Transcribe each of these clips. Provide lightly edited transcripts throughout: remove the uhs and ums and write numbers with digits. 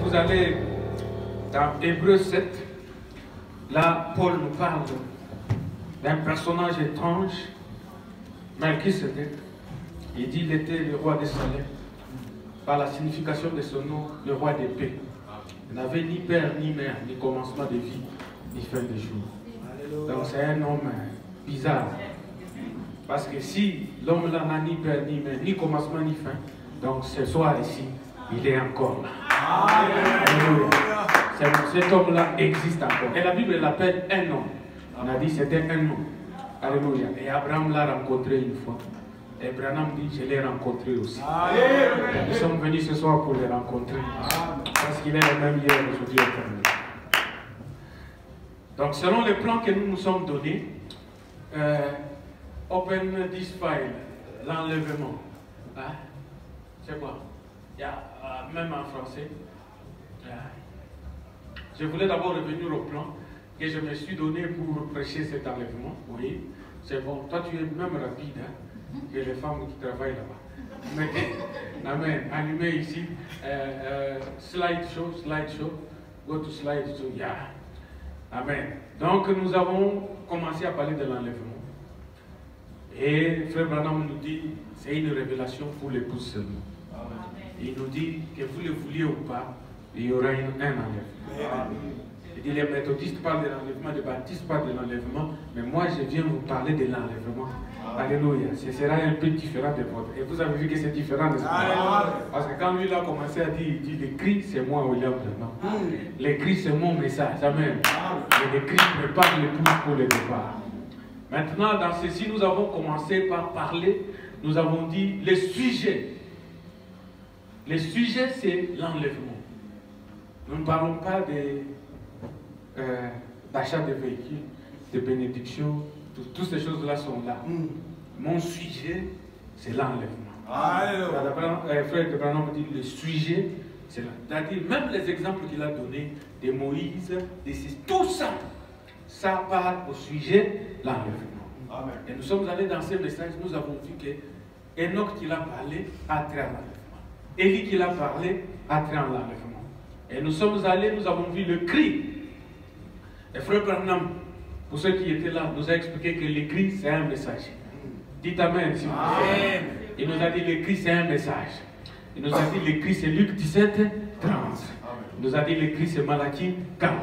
vous allez dans Hébreux 7, là, Paul nous parle d'un personnage étrange, Melchisédek. Il dit qu'il était le roi des Salem. Par la signification de son nom, le roi des paix. Il n'avait ni père, ni mère, ni commencement de vie, ni fin de jour. Donc c'est un homme bizarre. Parce que si l'homme là n'a ni père, ni mère, ni commencement, ni fin, donc ce soir ici, il est encore là. Cet homme-là existe encore. Et la Bible l'appelle un homme. On a dit que c'était un homme. Alléluia. Et Abraham l'a rencontré une fois. Et Branham dit, je l'ai rencontré aussi. Nous sommes venus ce soir pour le rencontrer. Parce qu'il est le même hier, aujourd'hui, éternel. Donc, selon les plans que nous nous sommes donnés, open this file, l'enlèvement. Hein? C'est quoi? Il y a, même en français. Je voulais d'abord revenir au plan que je me suis donné pour prêcher cet enlèvement. Oui, c'est bon. Toi, tu es même rapide, hein? Que les femmes qui travaillent là-bas. Mais, amen. Allumez ici. Slideshow. Go to slideshow. Yeah. Amen. Donc, nous avons commencé à parler de l'enlèvement. Et Frère Branham nous dit, c'est une révélation pour l'épouse seulement. Il nous dit que vous le vouliez ou pas, il y aura un enlèvement. Il dit, les méthodistes parlent de l'enlèvement, les baptistes parlent de l'enlèvement, mais moi je viens vous parler de l'enlèvement. Alléluia. Ce sera un peu différent de votre. Et vous avez vu que c'est différent de ce parce que quand lui il a commencé à dire, il dit, les cris c'est moi, William Branham. Les cris c'est mon message. Amen. Et les cris préparent l'épouse pour le départ. Maintenant, dans ceci, nous avons commencé par parler, nous avons dit les sujets. Les sujets, c'est l'enlèvement. Nous ne parlons pas d'achat de véhicules, de bénédictions, toutes ces choses-là sont là. Mon sujet, c'est l'enlèvement. Frère de Branham dit le sujet, c'est là. C'est-à-dire, même les exemples qu'il a donnés, de Moïse, tout ça, ça parle au sujet l'enlèvement. Et nous sommes allés dans ces messages, nous avons vu que Enoch qui l'a parlé a trait à l'enlèvement. Élie qui l'a parlé a trait à l'enlèvement. Et nous sommes allés, nous avons vu le cri. Et Frère Branham, pour ceux qui étaient là, nous a expliqué que le cri c'est un message. Dites Amen s'il vous plaît. Il nous a dit le cri c'est un message. Il nous a dit le cri c'est Luc 17, 30. Il nous a dit le cri c'est Malachie 40.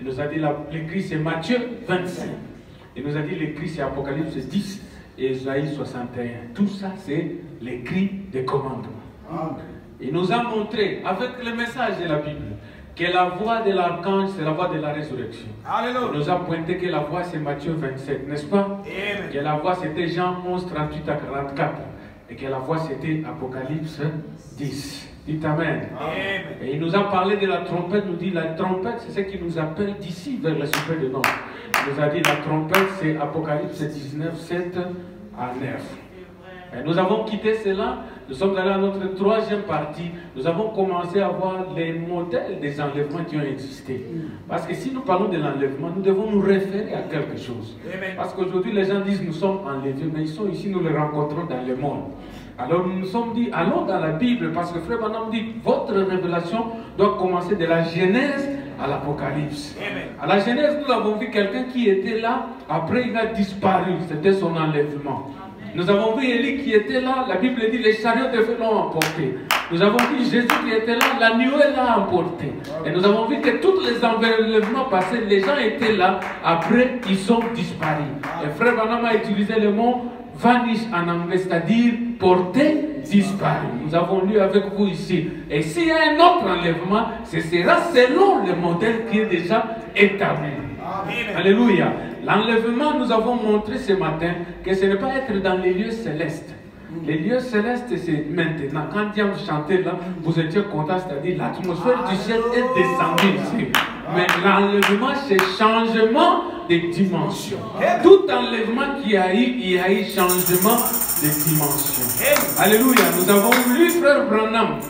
Il nous a dit le cri c'est Matthieu 25. Il nous a dit le cri c'est Apocalypse 10 et Isaïe 61. Tout ça c'est les cris des commandements. Il nous a montré avec le message de la Bible que la voix de l'archange c'est la voix de la résurrection. Il nous a pointé que la voix c'est Matthieu 27, n'est-ce pas? Amen. Que la voix c'était Jean 11, 38 à 44. Et que la voix c'était Apocalypse 10. Dites Amen. Amen. Et il nous a parlé de la trompette, nous dit la trompette c'est ce qui nous appelle d'ici vers le super de nord. Il nous a dit la trompette c'est Apocalypse 19, 7 à 9. Et nous avons quitté cela, nous sommes allés à notre troisième partie, nous avons commencé à voir les modèles des enlèvements qui ont existé. Parce que si nous parlons de l'enlèvement, nous devons nous référer à quelque chose. Parce qu'aujourd'hui les gens disent nous sommes enlevés, mais ils sont ici, nous les rencontrons dans le monde. Alors nous nous sommes dit, allons dans la Bible, parce que Frère Branham dit, votre révélation doit commencer de la Genèse à l'Apocalypse. À la Genèse, nous avons vu quelqu'un qui était là, après il a disparu, c'était son enlèvement. Nous avons vu Élie qui était là, la Bible dit les chariots de feu l'ont emporté. Nous avons vu Jésus qui était là, la nuée l'a emporté. Et nous avons vu que tous les enlèvements passés, les gens étaient là, après ils sont disparus. Et Frère Branham a utilisé le mot vanish en anglais, c'est-à-dire porter, disparu. Nous avons lu avec vous ici. Et s'il y a un autre enlèvement, ce sera selon le modèle qui est déjà établi. Amen. Alléluia. L'enlèvement, nous avons montré ce matin que ce n'est pas être dans les lieux célestes. Les lieux célestes, c'est maintenant. Quand Dieu chantait là, vous étiez content, c'est-à-dire l'atmosphère du ciel est descendue ici. Mais l'enlèvement, c'est changement de dimension. Tout enlèvement qu'il y a eu, il y a eu changement de dimension. Alléluia. Nous avons lu Frère Branham.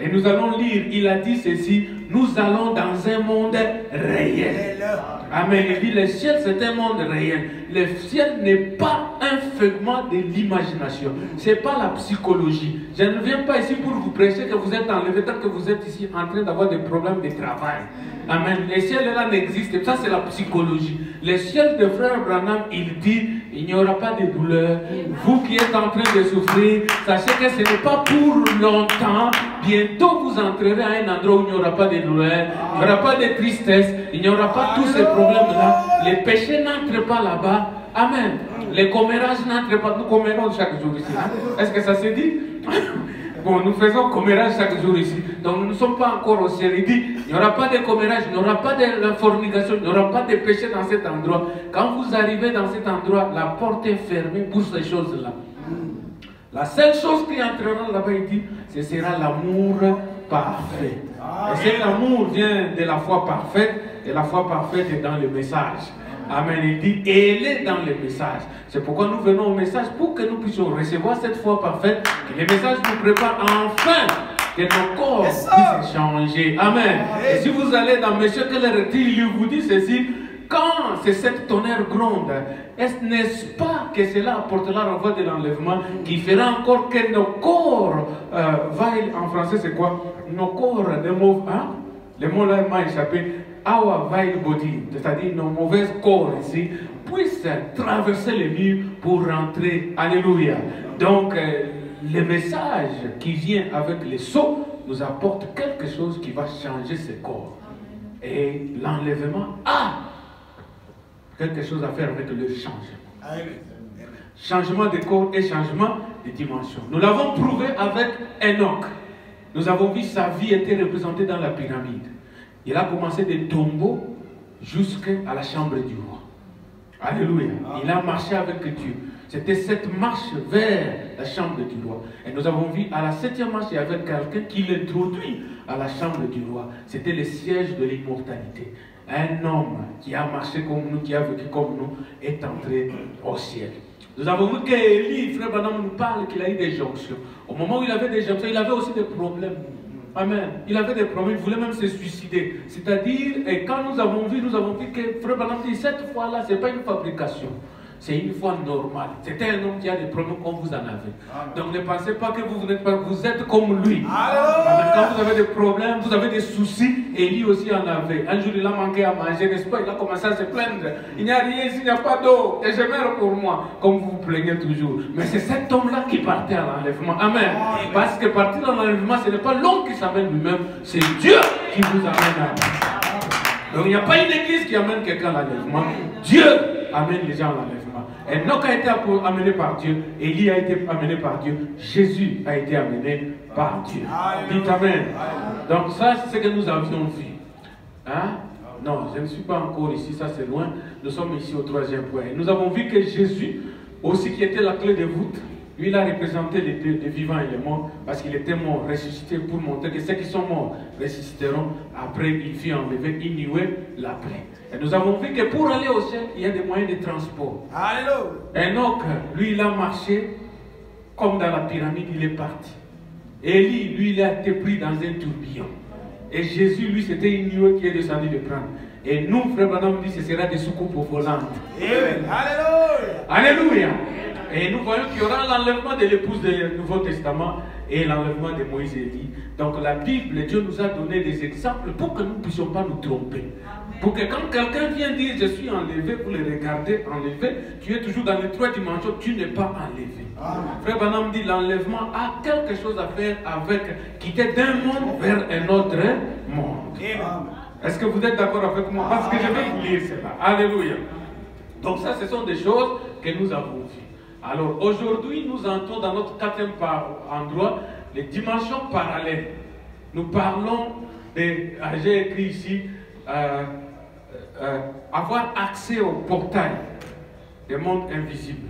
Et nous allons lire, il a dit ceci, nous allons dans un monde réel. Amen. Il dit, le ciel c'est un monde réel. Le ciel n'est pas un feuillement de l'imagination. Ce n'est pas la psychologie. Je ne viens pas ici pour vous prêcher que vous êtes enlevé tant que vous êtes ici en train d'avoir des problèmes de travail. Amen. Les ciels-là n'existent pas. Ça, c'est la psychologie. Les ciels de frère Branham, il dit, il n'y aura pas de douleur. Vous qui êtes en train de souffrir, sachez que ce n'est pas pour longtemps. Bientôt, vous entrerez à un endroit où il n'y aura pas de douleur, il n'y aura pas de tristesse, il n'y aura pas tous ces problèmes-là. Les péchés n'entrent pas là-bas. Amen. Les commérages n'entrent pas. Nous commérons chaque jour ici. Est-ce que ça se dit? Bon, nous faisons commérage chaque jour ici. Donc nous ne sommes pas encore au ciel. Il dit, il n'y aura pas de commérage, il n'y aura pas de fornication, il n'y aura pas de péché dans cet endroit. Quand vous arrivez dans cet endroit, la porte est fermée pour ces choses-là. La seule chose qui entrera là-bas, il dit, ce sera l'amour parfait. Et cet amour vient de la foi parfaite, et la foi parfaite est dans le message. Amen. Il dit, et elle est dans le message. C'est pourquoi nous venons au message, pour que nous puissions recevoir cette foi parfaite, que le message nous prépare enfin, que nos corps puissent changer. Amen. Et si vous allez dans Monsieur Keller-Retty, il vous dit ceci, quand c'est cette tonnerre gronde, n'est-ce pas que cela apportera la voie de l'enlèvement qui fera encore que nos corps vaillent, en français c'est quoi? Nos corps, les mots, hein? Les mots là m'ont échappé. Our vile body, c'est-à-dire nos mauvais corps ici, puissent traverser les murs pour rentrer. Alléluia. Donc, le message qui vient avec les sceaux nous apporte quelque chose qui va changer ce corps. Et l'enlèvement a quelque chose à faire avec le changement. Changement de corps et changement de dimension. Nous l'avons prouvé avec Enoch. Nous avons vu sa vie était représentée dans la pyramide. Il a commencé des tombeaux jusqu'à la chambre du roi. Alléluia. Il a marché avec Dieu. C'était cette marche vers la chambre du roi. Et nous avons vu à la 7e marche, il y avait quelqu'un qui l'introduit à la chambre du roi. C'était le siège de l'immortalité. Un homme qui a marché comme nous, qui a vécu comme nous, est entré au ciel. Nous avons vu qu'Élie, frère Branham nous parle qu'il a eu des jonctions. Au moment où il avait des jonctions, il avait aussi des problèmes. Amen. Il avait des problèmes, il voulait même se suicider. C'est-à-dire, et quand nous avons vu que frère Branham dit, cette fois-là, ce n'est pas une fabrication. C'est une foi normale. C'était un homme qui a des problèmes comme vous en avez. Donc ne pensez pas que vous n'êtes pas, vous êtes comme lui. Quand vous avez des problèmes, vous avez des soucis, et lui aussi en avait. Un jour il a manqué à manger, n'est-ce pas? Il a commencé à se plaindre. Il n'y a rien ici, il n'y a pas d'eau. Et je meurs pour moi, comme vous vous plaignez toujours. Mais c'est cet homme-là qui partait à l'enlèvement. Amen. Parce que partir à l'enlèvement, ce n'est pas l'homme qui s'amène lui-même, c'est Dieu qui vous amène à l'enlèvement. Donc il n'y a pas une église qui amène quelqu'un à l'enlèvement. Dieu amène les gens à l'enlèvement. Enoch a été amené par Dieu, Élie a été amené par Dieu, Jésus a été amené par Dieu. Dites Amen. Donc ça, c'est ce que nous avions vu. Hein? Non, je ne suis pas encore ici, ça c'est loin. Nous sommes ici au 3e point. Et nous avons vu que Jésus, aussi qui était la clé de voûte, lui, il a représenté les deux, les vivants et les morts, parce qu'il était mort, ressuscité, pour montrer que ceux qui sont morts ressusciteront. Après, il fut enlevé, ignoré l'après. Et nous avons vu que pour aller au ciel, il y a des moyens de transport. Alléluia. Enoch, lui, il a marché comme dans la pyramide, il est parti. Élie, lui, il a été pris dans un tourbillon. Et Jésus, lui, c'était une nuée qui est descendu de prendre. Et nous, frère Branham dit, ce sera des soucoupes volantes. Alléluia. Alléluia. Et nous voyons qu'il y aura l'enlèvement de l'épouse du Nouveau Testament et l'enlèvement de Moïse et Élie. Donc la Bible, Dieu nous a donné des exemples pour que nous ne puissions pas nous tromper. Pour que quand quelqu'un vient dire je suis enlevé, vous le regardez enlevé, tu es toujours dans les 3 dimensions, tu n'es pas enlevé. Frère Branham dit l'enlèvement a quelque chose à faire avec quitter d'un monde vers un autre monde. Est-ce que vous êtes d'accord avec moi? Parce que je vais vous lire cela. Alléluia. Donc ça, ce sont des choses que nous avons vues. Alors aujourd'hui, nous entrons dans notre 4e endroit, les dimensions parallèles. Nous parlons j'ai écrit ici, avoir accès au portail des mondes invisibles.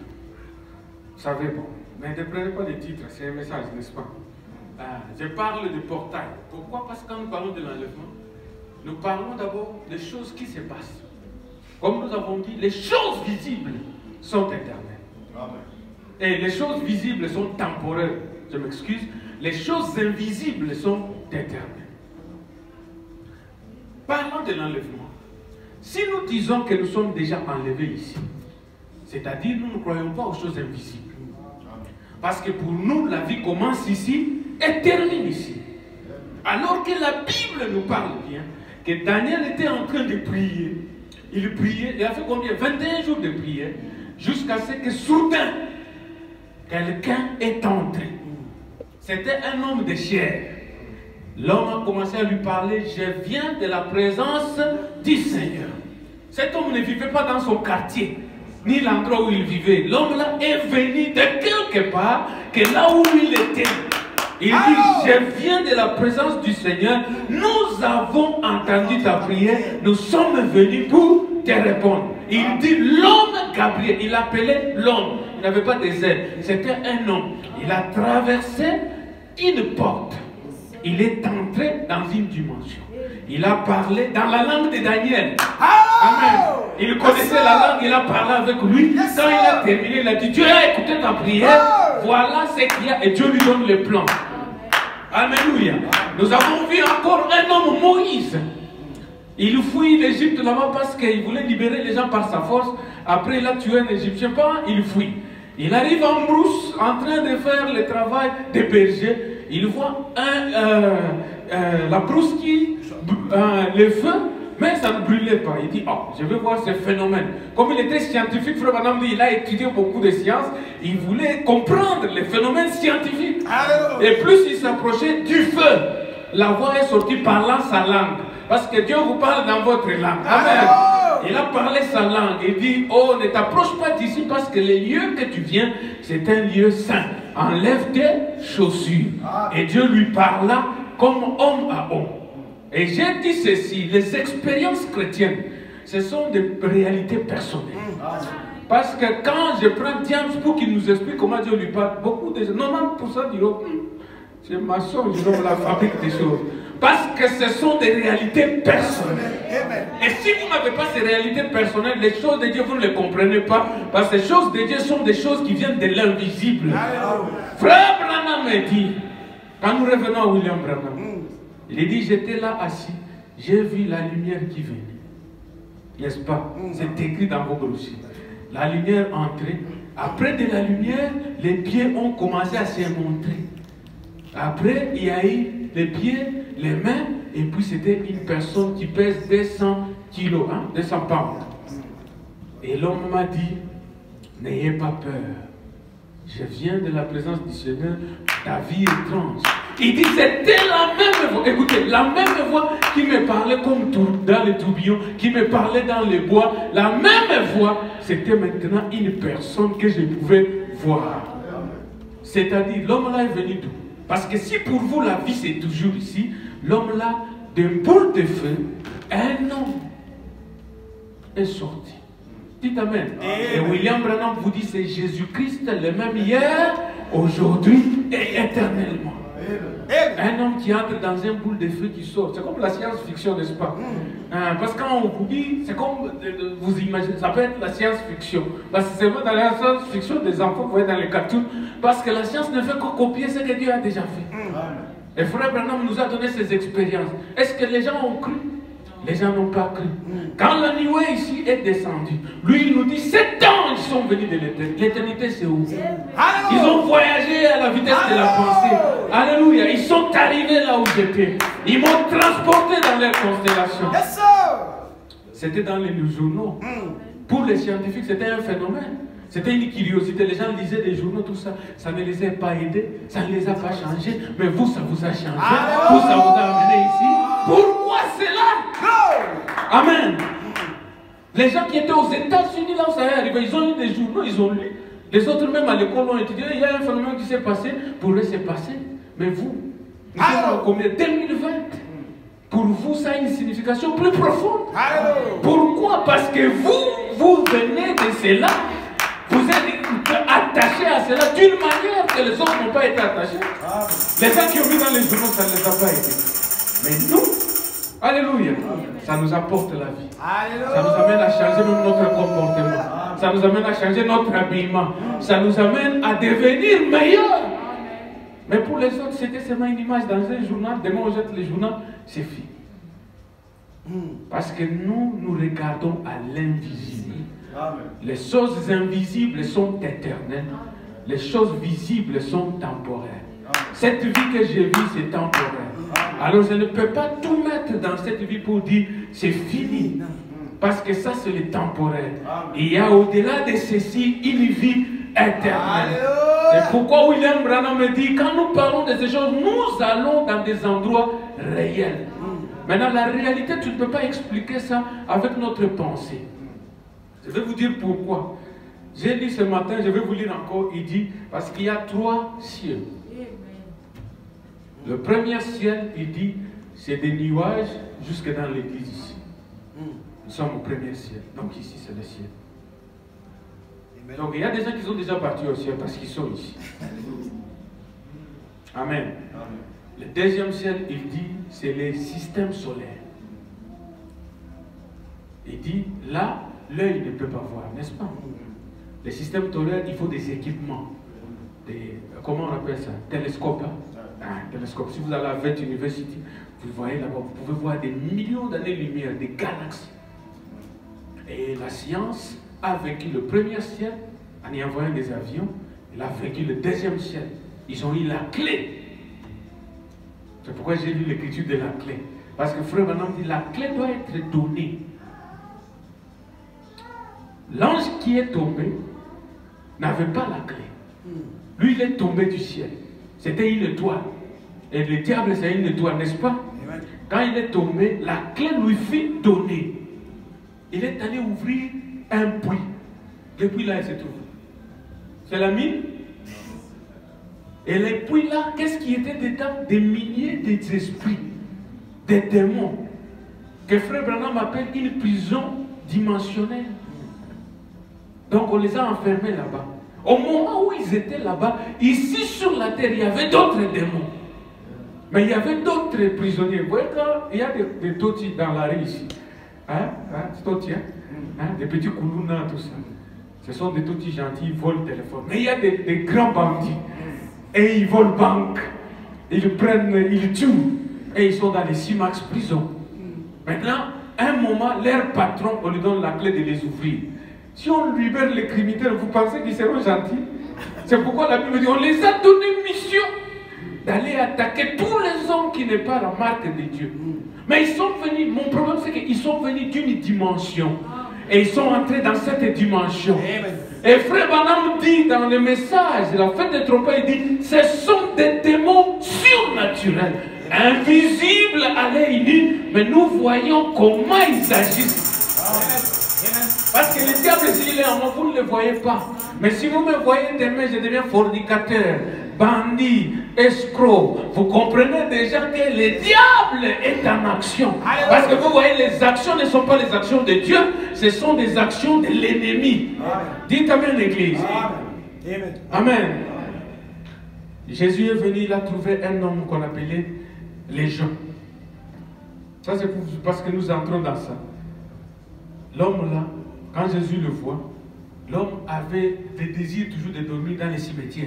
Vous savez, bon, mais ne prenez pas les titres, c'est un message, n'est-ce pas? Je parle de portail. Pourquoi? Parce que quand nous parlons de l'enlèvement, nous parlons d'abord des choses qui se passent. Comme nous avons dit, les choses visibles sont éternelles. Et les choses visibles sont temporaires. Je m'excuse. Les choses invisibles sont éternelles. Parlons de l'enlèvement. Si nous disons que nous sommes déjà enlevés ici, C'est-à-dire, nous ne croyons pas aux choses invisibles. Parce que pour nous, la vie commence ici et termine ici. Alors que la Bible nous parle bien que Daniel était en train de prier. Il priait, il a fait combien? 21 jours de prière, jusqu'à ce que soudain, quelqu'un est entré. C'était un homme de chair. L'homme a commencé à lui parler, je viens de la présence du Seigneur. Cet homme ne vivait pas dans son quartier, ni l'endroit où il vivait. L'homme là est venu de quelque part, que là où il était. Il dit, je viens de la présence du Seigneur, nous avons entendu ta prière, nous sommes venus pour te répondre. Il dit, l'homme Gabriel, il appelait l'homme, il n'avait pas des ailes, c'était un homme. Il a traversé une porte, il est entré dans une dimension. Il a parlé dans la langue de Daniel. Amen. Il connaissait la langue, il a parlé avec lui. Quand il a terminé, il a dit, Dieu a écouté ta prière, voilà ce qu'il y a, et Dieu lui donne le plan. Alléluia. Nous avons vu encore un homme, Moïse. Il fuit l'Égypte là-bas parce qu'il voulait libérer les gens par sa force. Après, il a tué un Égyptien. Il fuit. Il arrive en brousse, en train de faire le travail des bergers. Il voit la brousse qui... le feu, mais ça ne brûlait pas. Il dit, oh, je vais voir ce phénomène. Comme il était scientifique, Frère Branham dit, il a étudié beaucoup de sciences. Il voulait comprendre les phénomènes scientifiques. Et plus il s'approchait du feu, la voix est sortie parlant sa langue. Parce que Dieu vous parle dans votre langue. Amen. Il a parlé sa langue. Il dit, oh, ne t'approche pas d'ici parce que le lieu que tu viens, c'est un lieu saint. Enlève tes chaussures. Et Dieu lui parla comme homme à homme. Et j'ai dit ceci, les expériences chrétiennes, ce sont des réalités personnelles. Parce que quand je prends James pour qu'il nous explique comment Dieu lui parle, beaucoup de gens, 90% diront, c'est maçon, je la fabrique des choses. Parce que ce sont des réalités personnelles. Et si vous n'avez pas ces réalités personnelles, les choses de Dieu, vous ne les comprenez pas. Parce que les choses de Dieu sont des choses qui viennent de l'invisible. Frère Branham me dit, quand nous revenons à William Branham, il dit, j'étais là assis, j'ai vu la lumière qui venait. N'est-ce pas? C'est écrit dans vos brochures. La lumière entrait. Après de la lumière, les pieds ont commencé à se montrer. Après, il y a eu les pieds, les mains, et puis c'était une personne qui pèse 200 kilos, 200 pounds. Et l'homme m'a dit, n'ayez pas peur. Je viens de la présence du Seigneur, ta vie est étrange. Il dit, c'était la même voix, écoutez, la même voix qui me parlait comme dans les tourbillons, qui me parlait dans les bois. La même voix, c'était maintenant une personne que je pouvais voir. C'est-à-dire, l'homme là est venu d'où? Parce que si pour vous la vie c'est toujours ici, l'homme là, d'un boule de feu, un homme est sorti. Dites Amen. Et William Branham vous dit, c'est Jésus-Christ le même hier, aujourd'hui et éternellement. Un homme qui entre dans un boule de feu qui sort. C'est comme la science-fiction, n'est-ce pas? Parce que quand on vous dit, c'est comme vous imaginez, ça peut être la science-fiction. Parce que c'est vrai, dans la science-fiction des enfants, vous voyez dans les cartoons, parce que la science ne fait que copier ce que Dieu a déjà fait. Et Frère Branham nous a donné ces expériences. Est-ce que les gens ont cru? Les gens n'ont pas cru. Quand la nuée ici est descendue, lui il nous dit 7 ans ils sont venus de l'éternité. L'éternité c'est où? Ils ont voyagé à la vitesse de la pensée. Alléluia. Ils sont arrivés là où j'étais. Ils m'ont transporté dans leur constellation. C'était dans les journaux. Pour les scientifiques c'était un phénomène. C'était une curiosité. Les gens lisaient des journaux, tout ça. Ça ne les a pas aidés. Ça ne les a pas changés. Mais vous, ça vous a changé. Vous, ça vous a amené ici. Pourquoi cela? Amen. Les gens qui étaient aux États-Unis, là où ça est arrivé, ils ont lu des journaux, ils ont lu. Les autres, même à l'école, ont étudié. Il y a un phénomène qui s'est passé, pourrait se passer. Mais vous, nous sommes en combien? 2020. Pour vous, ça a une signification plus profonde. Pourquoi? Parce que vous venez de cela. Vous êtes attaché à cela d'une manière que les autres n'ont pas été attachés. Les gens qui ont vu dans les journaux, ça ne les a pas aidés. Mais nous, alléluia, ça nous apporte la vie. Ça nous amène à changer même notre comportement. Ça nous amène à changer notre habillement. Ça nous amène à devenir meilleurs. Mais pour les autres, c'était seulement une image dans un journal. Demain, on jette le journal, c'est fini. Parce que nous regardons à l'invisible. Les choses invisibles sont éternelles. Les choses visibles sont temporaires. Cette vie que je vis, c'est temporaire. Alors je ne peux pas tout mettre dans cette vie pour dire c'est fini. Parce que ça, c'est le temporaire. Il y a au-delà de ceci une vie éternelle. C'est pourquoi William Branham me dit, quand nous parlons de ces choses, nous allons dans des endroits réels. Maintenant, la réalité, tu ne peux pas expliquer ça avec notre pensée. Je vais vous dire pourquoi. J'ai lu ce matin, je vais vous lire encore, il dit, parce qu'il y a 3 cieux. Le premier ciel, il dit, c'est des nuages jusque dans l'église ici. Nous sommes au premier ciel, donc ici c'est le ciel. Donc il y a des gens qui sont déjà partis au ciel parce qu'ils sont ici. Amen. Le deuxième ciel, il dit, c'est les systèmes solaires. Il dit, là, l'œil ne peut pas voir, n'est-ce pas? Les systèmes solaires, il faut des équipements. Comment on appelle ça? Télescope. Télescope. Si vous allez à Vert University, vous voyez là-bas, vous pouvez voir des millions d'années-lumière, des galaxies. Et la science a vaincu le premier ciel en y envoyant des avions. Elle a vaincu le deuxième ciel. Ils ont eu la clé. C'est pourquoi j'ai lu l'écriture de la clé. Parce que frère Branham dit, la clé doit être donnée. L'ange qui est tombé n'avait pas la clé. Lui, il est tombé du ciel. C'était une étoile. Et le diable, c'est une étoile, n'est-ce pas? Quand il est tombé, la clé lui fut donnée. Il est allé ouvrir un puits. Depuis là, il se trouve. C'est la mine? Et les puits là, qu'est-ce qui était dedans? Des milliers d'esprits, des démons, que frère Branham appelle une prison dimensionnelle. Donc on les a enfermés là-bas. Au moment où ils étaient là-bas, ici sur la terre, il y avait d'autres démons. Mais il y avait d'autres prisonniers. Vous voyez quand il y a des totis dans la rue ici. Des petits koulouna, tout ça. Ce sont des totis gentils, ils volent le téléphone. Mais il y a des grands bandits. Et ils volent banque. Ils prennent, ils tuent. Et ils sont dans les Simax prison. Maintenant, à un moment, leur patron, on lui donne la clé de les ouvrir. Si on libère les criminels, vous pensez qu'ils seront gentils? C'est pourquoi la Bible dit, on les a donné mission d'aller attaquer tous les hommes qui n'ont pas la marque de Dieu. Mais ils sont venus, mon problème c'est qu'ils sont venus d'une dimension. Et ils sont entrés dans cette dimension. Et frère Branham dit dans le message, la fête des trompettes, il dit, ce sont des démons surnaturels, invisibles à l'œil nu, mais nous voyons comment ils agissent. Parce que le diable, s'il est en moi, vous ne le voyez pas. Mais si vous me voyez demain, je deviens fornicateur, bandit, escroc. Vous comprenez déjà que le diable est en action. Parce que vous voyez, les actions ne sont pas les actions de Dieu, ce sont des actions de l'ennemi. Dites amen, l'église. Amen. Amen. Jésus est venu, il a trouvé un homme qu'on appelait les gens. Ça, c'est parce que nous entrons dans ça. L'homme là, quand Jésus le voit, l'homme avait le désir toujours de dormir dans les cimetières.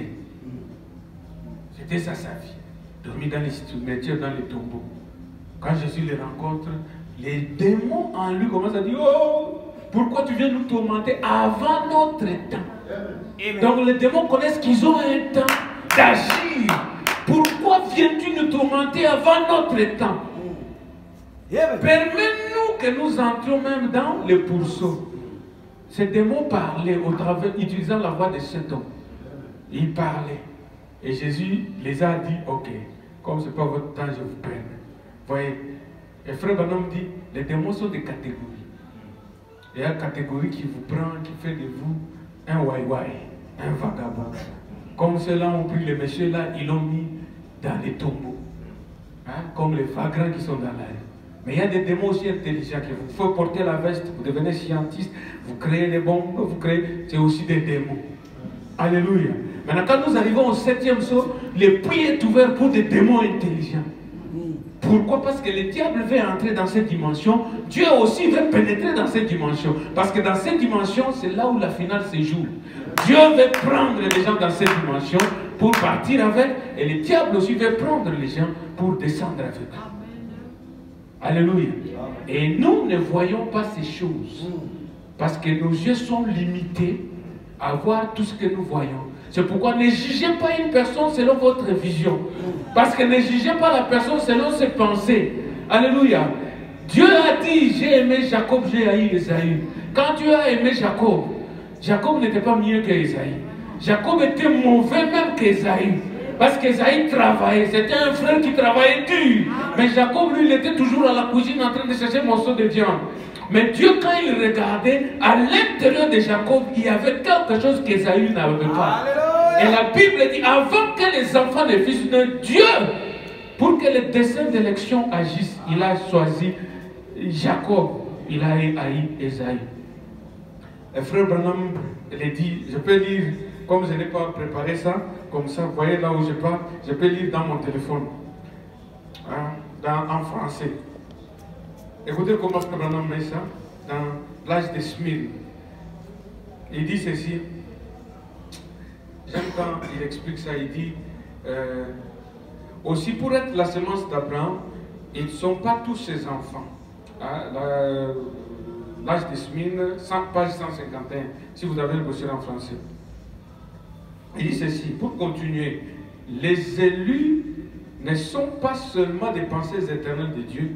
C'était ça sa vie. Dormir dans les cimetières, dans les tombeaux. Quand Jésus le rencontre, les démons en lui commencent à dire, oh, pourquoi tu viens nous tourmenter avant notre temps? Donc les démons connaissent qu'ils ont un temps d'agir. Pourquoi viens-tu nous tourmenter avant notre temps? Permets-nous que nous entrions même dans les pourceaux. Ces démons parlaient au travers, utilisant la voix de cet homme. Ils parlaient. Et Jésus les a dit, ok, comme ce n'est pas votre temps, je vous prenne. Voyez, et frère Branham dit, les démons sont des catégories. Il y a une catégorie qui vous prend, qui fait de vous un wai-wai, un vagabond. Comme ceux-là ont pris les messieurs là, ils l'ont mis dans les tombeaux. Comme les vagrants qui sont dans la rue. Mais il y a des démons aussi intelligents qui vous font porter la veste, vous devenez scientiste, vous créez des bombes, vous créez, c'est aussi des démons. Alléluia. Maintenant, quand nous arrivons au 7e saut, le puits est ouvert pour des démons intelligents. Pourquoi? Parce que le diable veut entrer dans cette dimension. Dieu aussi veut pénétrer dans cette dimension. Parce que dans cette dimension, c'est là où la finale se joue. Dieu veut prendre les gens dans cette dimension pour partir avec. Et le diable aussi veut prendre les gens pour descendre avec eux. Alléluia. Et nous ne voyons pas ces choses. Parce que nos yeux sont limités à voir tout ce que nous voyons. C'est pourquoi ne jugez pas une personne selon votre vision. Parce que ne jugez pas la personne selon ses pensées. Alléluia. Dieu a dit, j'ai aimé Jacob, j'ai haï Esaü. Quand Dieu a aimé Jacob, Jacob n'était pas mieux qu'Esaü. Jacob était mauvais même qu'Esaü. Parce qu'Esaü travaillait. C'était un frère qui travaillait dur. Mais Jacob, lui, il était toujours à la cuisine en train de chercher un morceau de viande. Mais Dieu, quand il regardait, à l'intérieur de Jacob, il y avait quelque chose qu'Esaü n'avait pas. Et la Bible dit, avant que les enfants ne fils de Dieu, pour que le dessein d'élection agisse, il a choisi Jacob, il a haï Esaü. Le frère Branham il dit, je peux lire, comme je n'ai pas préparé ça, comme ça, vous voyez là où je pars, je peux lire dans mon téléphone, en français. Écoutez comment frère Branham met ça, dans l'âge de Smyrne. Il dit ceci, j'aime quand il explique ça, il dit, aussi pour être la semence d'Abraham, ils ne sont pas tous ses enfants. L'âge de Smyrne, page 151, si vous avez le brochure en français. Il dit ceci, pour continuer, les élus ne sont pas seulement des pensées éternelles de Dieu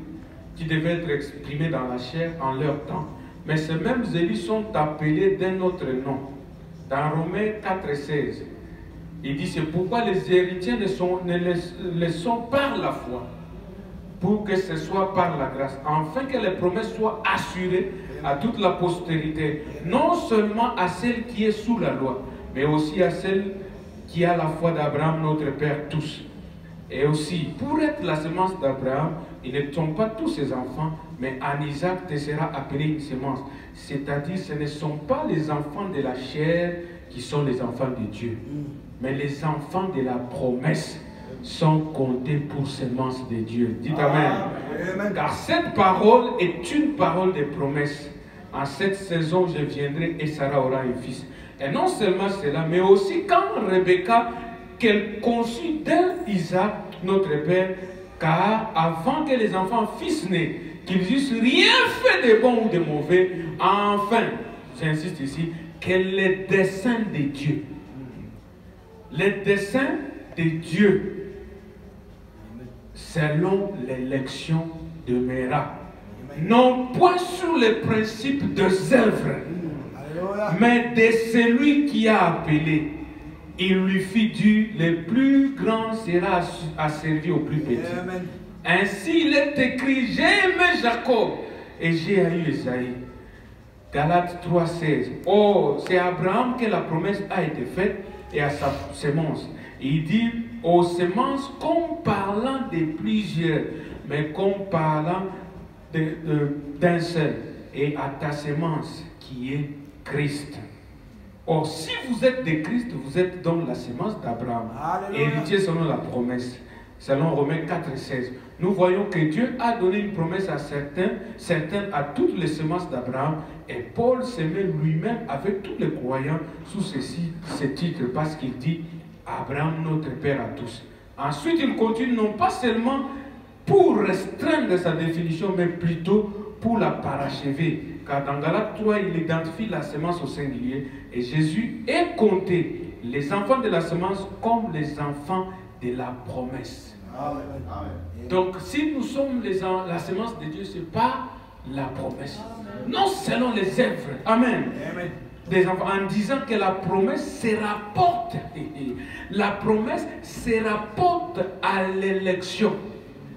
qui devaient être exprimées dans la chair en leur temps, mais ces mêmes élus sont appelés d'un autre nom. Dans Romains 4,16, il dit c'est pourquoi les héritiers ne le sont par la foi, pour que ce soit par la grâce, afin que les promesses soient assurées à toute la postérité, non seulement à celle qui est sous la loi, mais aussi à celle qui a la foi d'Abraham, notre Père, tous. Et aussi, pour être la semence d'Abraham, ils ne sont pas tous ses enfants, mais en Isaac te sera appelé une semence. C'est-à-dire, ce ne sont pas les enfants de la chair qui sont les enfants de Dieu, mais les enfants de la promesse sont comptés pour semence de Dieu. Dites Amen. Car cette parole est une parole de promesse. En cette saison, je viendrai et Sarah aura un fils. Et non seulement cela, mais aussi quand Rebecca, qu'elle conçut d'Isaac, notre père, car avant que les enfants fissent nés, qu'ils eussent rien fait de bon ou de mauvais, enfin, j'insiste ici, que les desseins de Dieu, les desseins de Dieu, selon l'élection demeura, non point sur le principe des œuvres, mais de celui qui a appelé. Il lui fit dire, le plus grand sera à servir au plus petit. Ainsi il est écrit, j'ai aimé Jacob et j'ai haï Esaü. Galates 3,16. Oh, c'est à Abraham que la promesse a été faite et à sa semence. Il dit aux semences comme parlant de plusieurs, mais comme parlant d'un seul, et à ta semence qui est Christ. Or, si vous êtes de Christ, vous êtes donc la semence d'Abraham, héritier selon la promesse, selon Romains 4,16. Nous voyons que Dieu a donné une promesse à certains à toutes les semences d'Abraham, et Paul se met lui-même avec tous les croyants sous ce titre, parce qu'il dit Abraham, notre Père à tous. Ensuite, il continue non pas seulement pour restreindre sa définition, mais plutôt pour la parachever. Car dans Galates 3, il identifie la semence au singulier. Et Jésus est compté les enfants de la semence comme les enfants de la promesse. Amen. Donc, si nous sommes la semence de Dieu, ce n'est pas la promesse. Non selon les œuvres. Amen. Des enfants, en disant que la promesse se rapporte. La promesse se rapporte à l'élection.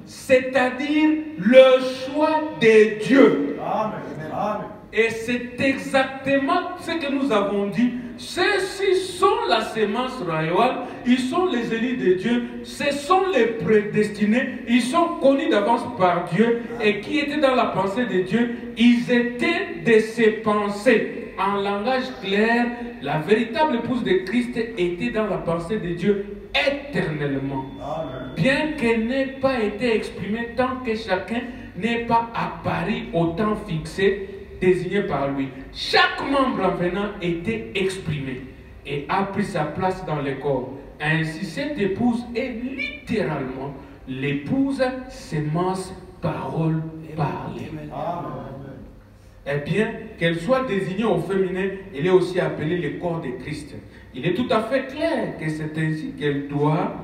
C'est-à-dire le choix de Dieu. Amen. Amen. Et c'est exactement ce que nous avons dit. Ceux-ci sont la semence royale, ils sont les élus de Dieu, ce sont les prédestinés, ils sont connus d'avance par Dieu et qui étaient dans la pensée de Dieu, ils étaient de ses pensées. En langage clair, la véritable épouse de Christ était dans la pensée de Dieu éternellement. Bien qu'elle n'ait pas été exprimée tant que chacun n'est pas apparu au temps fixé, désigné par lui. Chaque membre en venant était exprimé et a pris sa place dans le corps. Ainsi, cette épouse est littéralement l'épouse semence parole parlée. eh bien, qu'elle soit désignée au féminin, elle est aussi appelée le corps de Christ. Il est tout à fait clair que c'est ainsi qu'elle doit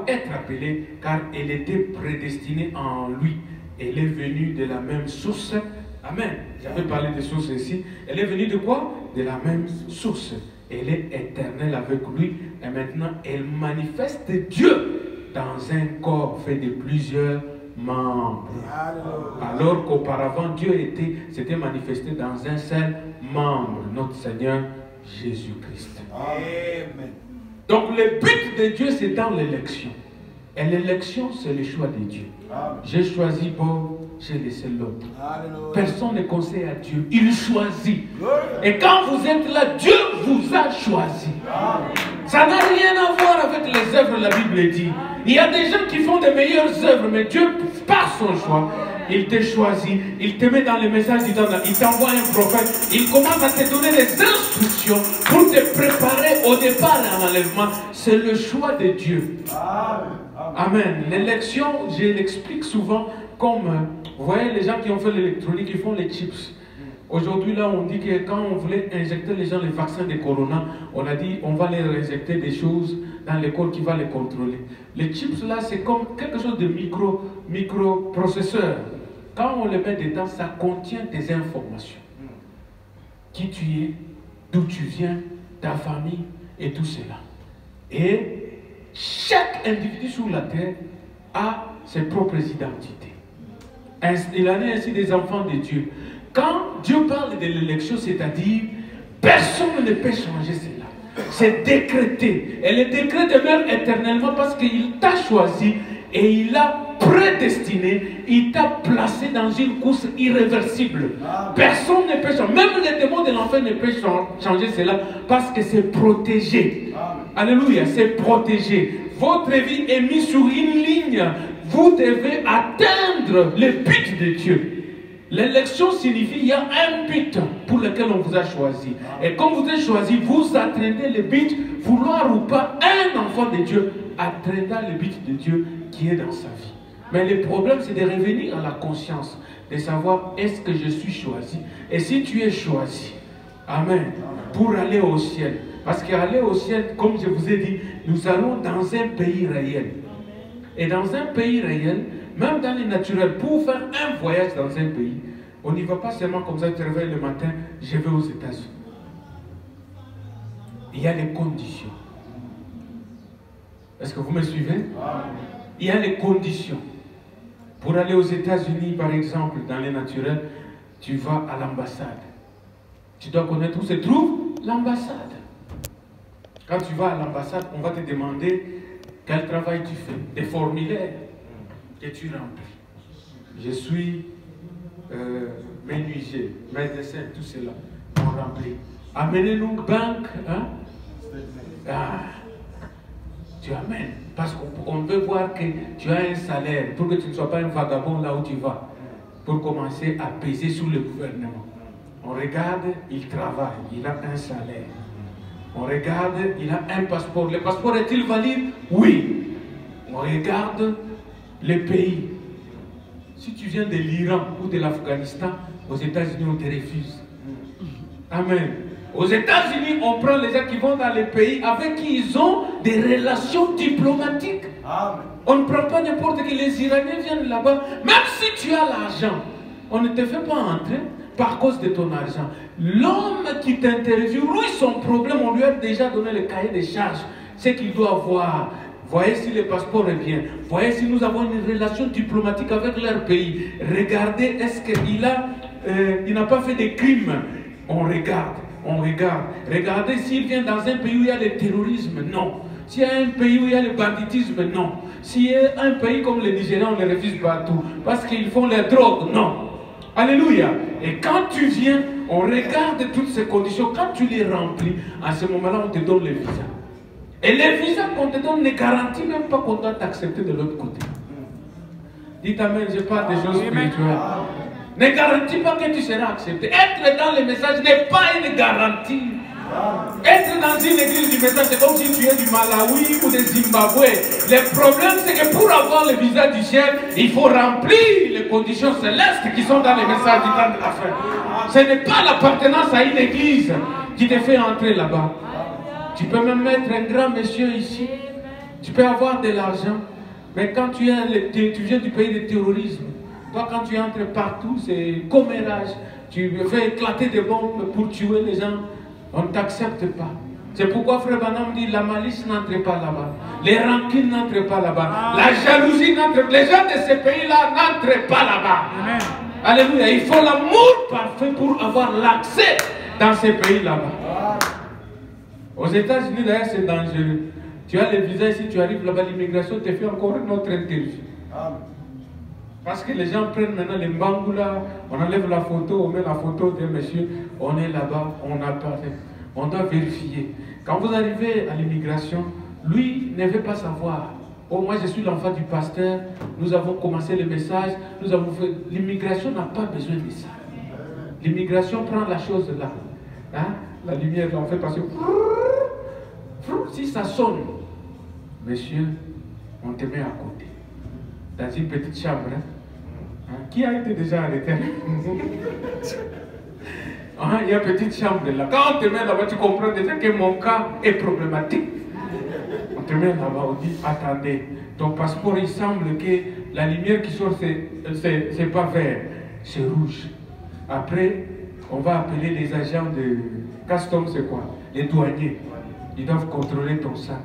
être appelée, car elle était prédestinée en lui. Elle est venue de la même source. Amen. J'avais parlé de source ici. Elle est venue de quoi? De la même source. Elle est éternelle avec lui. Et maintenant, elle manifeste Dieu dans un corps fait de plusieurs membres. Alors qu'auparavant, Dieu s'était manifesté dans un seul membre, notre Seigneur Jésus-Christ. Amen. Donc le but de Dieu, c'est dans l'élection. Et l'élection, c'est le choix de Dieu. J'ai choisi Paul, j'ai laissé l'autre. Personne ne conseille à Dieu, il choisit. Et quand vous êtes là, Dieu vous a choisi. Ça n'a rien à voir avec les œuvres, la Bible dit. Il y a des gens qui font de meilleures œuvres, mais Dieu, par son choix, il te choisit, il te met dans les messages, il t'envoie un prophète, il commence à te donner des instructions pour te préparer au départ à l'enlèvement. C'est le choix de Dieu. Amen. L'élection, je l'explique souvent comme, vous voyez les gens qui ont fait l'électronique, ils font les chips. Aujourd'hui, là, on dit que quand on voulait injecter les gens les vaccins de Corona, on a dit on va les injecter des choses dans l'école qui va les contrôler. Les chips, là, c'est comme quelque chose de microprocesseur. Quand on les met dedans, ça contient des informations. Qui tu es, d'où tu viens, ta famille et tout cela. Et chaque individu sur la terre a ses propres identités. Il en est ainsi des enfants de Dieu. Quand Dieu parle de l'élection, c'est-à-dire, personne ne peut changer cela. C'est décrété. Et le décret demeure éternellement parce qu'il t'a choisi et il a prédestiné, il t'a placé dans une course irréversible. Personne ne peut changer. Même les démons de l'enfer ne peuvent changer cela parce que c'est protégé. Alléluia, c'est protégé. Votre vie est mise sur une ligne. Vous devez atteindre le but de Dieu. L'élection signifie qu'il y a un but pour lequel on vous a choisi. Et quand vous êtes choisi, vous atteindrez le but, vouloir ou pas, un enfant de Dieu atteindra le but de Dieu qui est dans sa vie. Mais le problème, c'est de revenir à la conscience, de savoir est-ce que je suis choisi. Et si tu es choisi, amen, pour aller au ciel. Parce qu'aller au ciel, comme je vous ai dit, nous allons dans un pays réel. Et dans un pays réel, même dans les naturels, pour faire un voyage dans un pays, on n'y va pas seulement comme ça, tu te réveilles le matin, je vais aux États-Unis. Il y a les conditions. Est-ce que vous me suivez? Il y a les conditions. Pour aller aux États-Unis, par exemple, dans les naturels, tu vas à l'ambassade. Tu dois connaître où se trouve l'ambassade. Quand tu vas à l'ambassade, on va te demander quel travail tu fais, des formulaires que tu remplis. Je suis menuisier, médecin, tout cela. On remplit. Amenez-nous banque, hein? Tu amènes. Parce qu'on veut voir que tu as un salaire pour que tu ne sois pas un vagabond là où tu vas. Pour commencer à peser sur le gouvernement. On regarde, il travaille, il a un salaire. On regarde, il a un passeport. Le passeport est-il valide? Oui. On regarde le pays. Si tu viens de l'Iran ou de l'Afghanistan, aux États-Unis, on te refuse. Amen. Aux États-Unis, on prend les gens qui vont dans les pays avec qui ils ont des relations diplomatiques. Amen. On ne prend pas n'importe qui. Les Iraniens viennent là-bas. Même si tu as l'argent, on ne te fait pas entrer par cause de ton argent. L'homme qui t'interviewe, lui, son problème, on lui a déjà donné le cahier des charges. C'est qu'il doit voir. Voyez si le passeport est bien. Voyez si nous avons une relation diplomatique avec leur pays. Regardez, est-ce qu'il n'a pas fait des crimes? On regarde, on regarde. Regardez s'il vient dans un pays où il y a le terrorisme. Non. S'il y a un pays où il y a le banditisme. Non. S'il y a un pays comme le Nigeria, on les refuse partout. Parce qu'ils font les drogues. Non. Alléluia. Et quand tu viens, on regarde toutes ces conditions. Quand tu les remplis, à ce moment-là, on te donne le visa. Et le visa qu'on te donne ne garantit même pas qu'on doit t'accepter de l'autre côté. Dites amen, je parle des choses spirituelles. Ne garantit pas que tu seras accepté. Être dans les messages n'est pas une garantie. Être dans une église du message, c'est comme si tu es du Malawi ou du Zimbabwe. Le problème, c'est que pour avoir le visa du ciel, il faut remplir les conditions célestes qui sont dans les messages du temps de la fin. Ce n'est pas l'appartenance à une église qui te fait entrer là-bas. Tu peux même mettre un grand monsieur ici. Tu peux avoir de l'argent. Mais quand tu viens du pays du terrorisme, toi, quand tu entres partout, c'est commérage. Tu fais éclater des bombes pour tuer les gens. On ne t'accepte pas. C'est pourquoi Frère Branham dit la malice n'entre pas là-bas. Les rancines n'entrent pas là-bas. La jalousie n'entre pas. Les gens de ces pays-là n'entrent pas là-bas. Alléluia. Il faut l'amour parfait pour avoir l'accès dans ces pays là-bas. Aux États-Unis, d'ailleurs, c'est dangereux. Tu as le visa ici, tu arrives là-bas, l'immigration te fait encore une autre interview. Parce que les gens prennent maintenant les bangoulas, on enlève la photo, on met la photo d'un monsieur, on est là-bas, on apparaît. On doit vérifier. Quand vous arrivez à l'immigration, lui ne veut pas savoir. Oh, moi je suis l'enfant du pasteur, nous avons commencé le message, nous avons fait. L'immigration n'a pas besoin de ça. L'immigration prend la chose là. Hein? La lumière, on fait passer. Si ça sonne, monsieur, on te met à côté. Dans une petite chambre. Hein? Qui a été déjà arrêté? Il y a une petite chambre là. Quand on te met là-bas, tu comprends déjà que mon cas est problématique. On te met là-bas, on dit, attendez, ton passeport, il semble que la lumière qui sort, c'est pas vert, c'est rouge. Après, on va appeler les agents de customs, c'est quoi? Les douaniers. Ils doivent contrôler ton sac.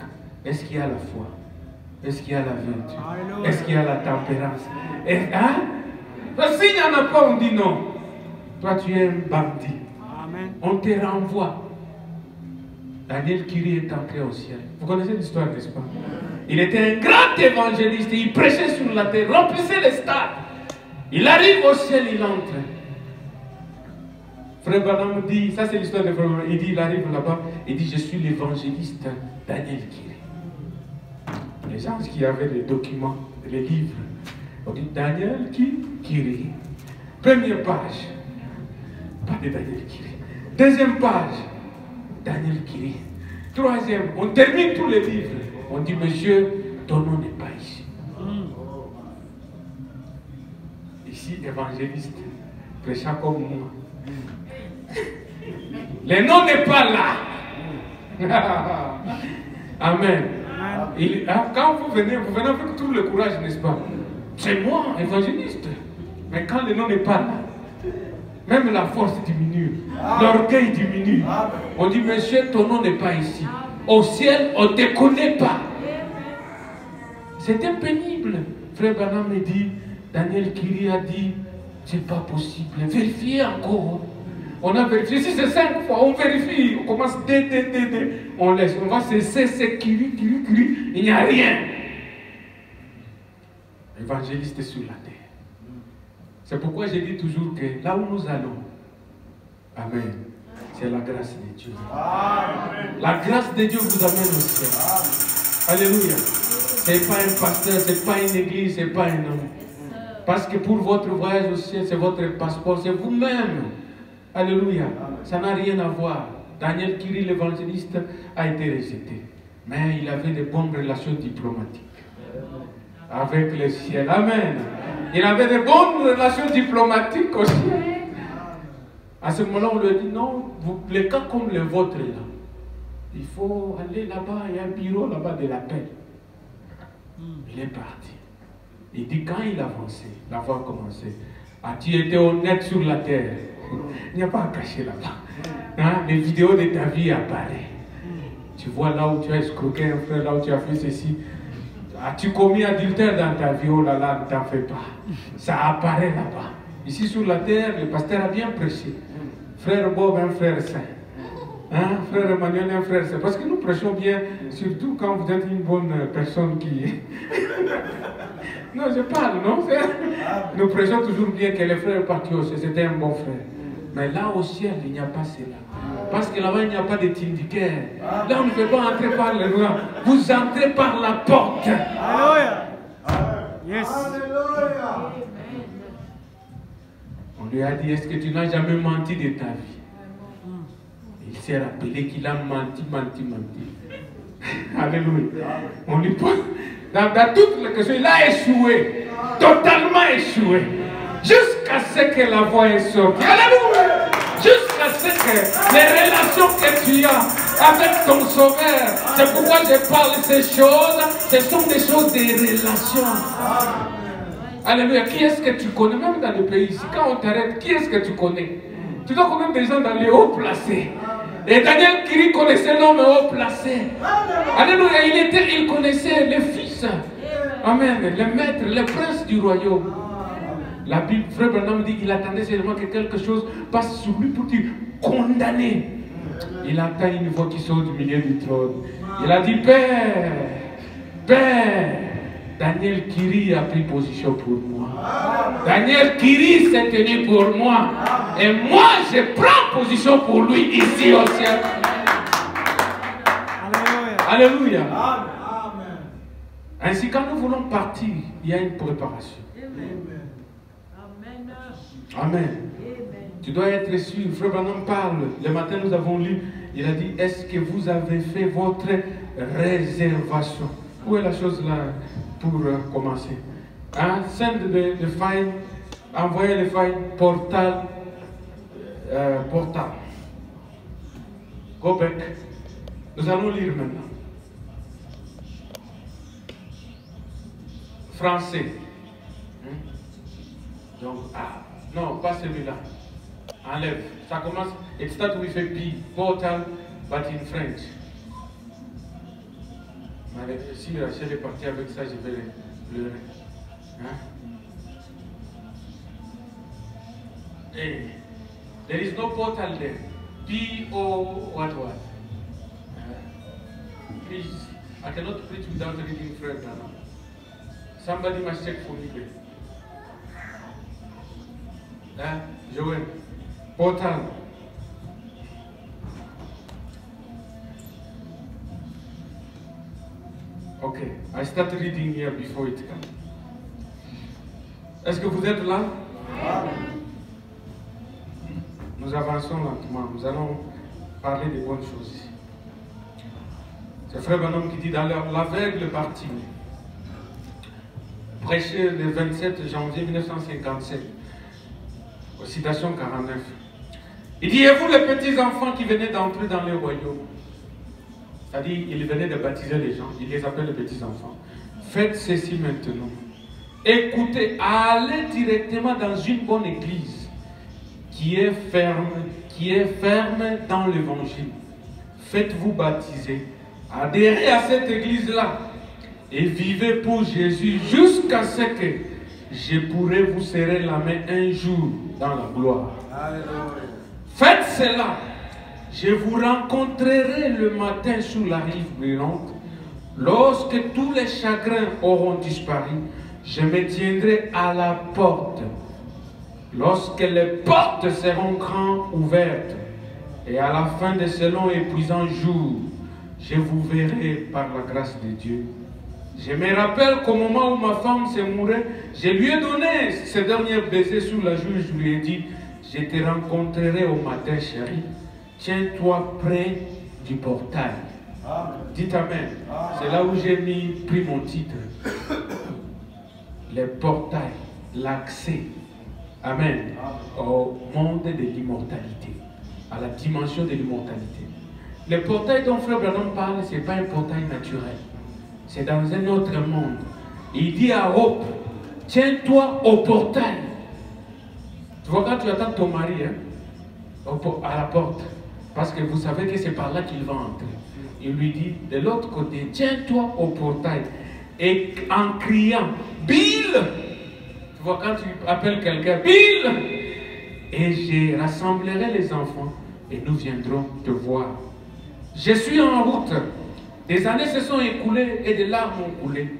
Est-ce qu'il y a la foi? Est-ce qu'il y a la vertu? Est-ce qu'il y a la tempérance? Hein? S'il n'y en a pas, on dit non. Toi, tu es un bandit. Amen. On te renvoie. Daniel Kiri est entré au ciel. Vous connaissez l'histoire, n'est-ce pas? Il était un grand évangéliste. Il prêchait sur la terre, remplissait les stades. Il arrive au ciel, il entre. Frère Branham dit, ça c'est l'histoire de Frère Branham. Il dit, il arrive là-bas, il dit, je suis l'évangéliste Daniel Kiri. Les gens qui avaient les documents, les livres, on dit Daniel Kiri. Première page, pas de Daniel Kiri. Deuxième page, Daniel Kiri. Troisième, on termine tous les livres. On dit, monsieur, ton nom n'est pas ici. Ici, évangéliste, prêchant comme moi. Le nom n'est pas là. Amen. Quand vous venez avec tout le courage, n'est-ce pas? C'est moi, évangéliste. Mais quand le nom n'est pas là, même la force diminue, l'orgueil diminue. On dit, monsieur, ton nom n'est pas ici. Au ciel, on ne te connaît pas. C'était pénible. Frère Branham me dit, Daniel Kiri a dit, c'est pas possible. Vérifiez encore. On a vérifié. Si c'est 5 fois, on vérifie. On commence on laisse. On va cesser, c'est Kiri. Il n'y a rien. Évangéliste sur la terre. C'est pourquoi je dis toujours que là où nous allons, amen, c'est la grâce de Dieu. Amen. La grâce de Dieu vous amène au ciel. Alléluia. Ce n'est pas un pasteur, ce n'est pas une église, ce n'est pas un homme. Parce que pour votre voyage au ciel, c'est votre passeport, c'est vous-même. Alléluia. Ça n'a rien à voir. Daniel Kiri, l'évangéliste, a été rejeté. Mais il avait de bonnes relations diplomatiques avec le ciel. Amen. Il avait de bonnes relations diplomatiques au ciel. À ce moment-là, on lui a dit, non, les cas comme le vôtre, là, il faut aller là-bas, il y a un bureau là-bas de l'appel. Il est parti. Il dit, quand il avançait, la voix a commencé. As-tu été honnête sur la terre? Il n'y a pas à cacher là-bas. Hein? Les vidéos de ta vie apparaissent. Tu vois là où tu as escroqué un frère, là où tu as fait ceci. As-tu commis adultère dans ta vie? Oh là là, ne t'en fais pas. Ça apparaît là-bas. Ici sur la terre, le pasteur a bien prêché. Frère Bob, un frère saint. Hein? Frère Emmanuel, un frère saint. Parce que nous prêchons bien, surtout quand vous êtes une bonne personne qui... Non, je parle, non? Nous prêchons toujours bien que les frères Partios, c'était un bon frère. Mais là au ciel, il n'y a pas cela. Parce que là-bas, il n'y a pas de tindiquaire. Là, on ne peut pas entrer par le loin. Vous entrez par la porte. Alléluia. Yes. Alléluia. On lui a dit, est-ce que tu n'as jamais menti de ta vie? Il s'est rappelé qu'il a menti. Alléluia. On lui parle. Dans toutes les questions, il a échoué. Totalement échoué. Jusqu'à ce que la voix est sortie. Alléluia. Jusqu'à ce que les relations que tu as avec ton sauveur, c'est pourquoi je parle de ces choses, ce sont des choses des relations. Alléluia. Qui est-ce que tu connais, même dans le pays ici, quand on t'arrête, qui est-ce que tu connais? Tu dois connaître des gens dans les hauts placés. Et Daniel Kiri connaissait l'homme haut placé. Alléluia. Il connaissait les fils. Amen. Les maîtres, les princes du royaume. La Bible, frère Branham dit qu'il attendait seulement que quelque chose passe sur lui pour dire condamner. Il entend une voix qui sort du milieu du trône. Il a dit, Père, Daniel Kiri a pris position pour moi. Daniel Kiri s'est tenu pour moi. Et moi, je prends position pour lui ici au ciel. Alléluia. Amen. Ainsi, quand nous voulons partir, il y a une préparation. Amen. Tu dois être sûr. Frère Branham parle. Le matin, nous avons lu. Il a dit, est-ce que vous avez fait votre réservation? Où est la chose là pour commencer? Hein? Send the file. Envoyez le file portal. Go back. Nous allons lire maintenant. Français. Donc, non, pas celui-là. Enlève. Ça commence. It starts with a P. Portal, but in French. Mais si Rachel est partie avec ça, je vais pleurer. Hein? Hey, there is no portal there. P-O what? Please, I cannot preach without reading French now. Somebody must check for me. Hein? Joël. Portal. Okay, I start reading here before it comes. Est-ce que vous êtes là? Nous avançons lentement. Nous allons parler des bonnes choses ici. C'est frère Branham qui dit dans l'aveugle partie, prêché le 27 janvier 1957, aux citations 49. Il dit, et vous les petits enfants qui venaient d'entrer dans le royaume, c'est-à-dire il venait de baptiser les gens, il les appelle les petits enfants. Faites ceci maintenant. Écoutez, allez directement dans une bonne église qui est ferme dans l'évangile. Faites-vous baptiser, adhérez à cette église-là et vivez pour Jésus jusqu'à ce que je pourrai vous serrer la main un jour dans la gloire. Alléluia. Faites cela. Je vous rencontrerai le matin sur la rive brûlante. Lorsque tous les chagrins auront disparu, je me tiendrai à la porte. Lorsque les portes seront grand ouvertes, et à la fin de ce long et épuisant jour, je vous verrai par la grâce de Dieu. Je me rappelle qu'au moment où ma femme s'est mourue, je lui ai donné ce dernier baiser sur la joue. Je lui ai dit, je te rencontrerai au matin, chérie. Tiens-toi près du portail. Amen. Dites Amen. C'est là où j'ai pris mon titre. Le portail, l'accès. Amen. Au monde de l'immortalité. À la dimension de l'immortalité. Le portail dont Frère Branham parle, ce n'est pas un portail naturel. C'est dans un autre monde. Il dit à Hope, tiens-toi au portail. Tu vois quand tu attends ton mari à la porte, parce que vous savez que c'est par là qu'il va entrer. Il lui dit, de l'autre côté, tiens-toi au portail. Et en criant, Bill! Tu vois quand tu appelles quelqu'un, Bill! Et je rassemblerai les enfants et nous viendrons te voir. Je suis en route. Des années se sont écoulées et des larmes ont coulé.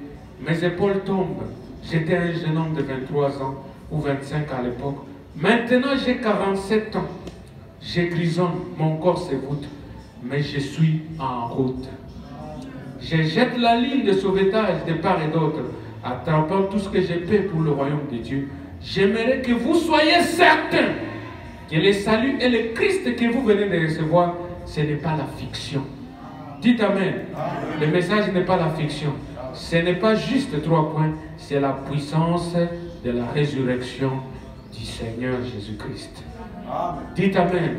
Mes épaules tombent. J'étais un jeune homme de 23 ans ou 25 à l'époque. Maintenant j'ai 47 ans. Je grisonne, mon corps se voûte, mais je suis en route. Je jette la ligne de sauvetage de part et d'autre, attrapant tout ce que j'ai fait pour le royaume de Dieu. J'aimerais que vous soyez certains que le salut et le Christ que vous venez de recevoir, ce n'est pas la fiction. Dites Amen. Le message n'est pas la fiction. Ce n'est pas juste 3 points, c'est la puissance de la résurrection du Seigneur Jésus-Christ. Dites Amen.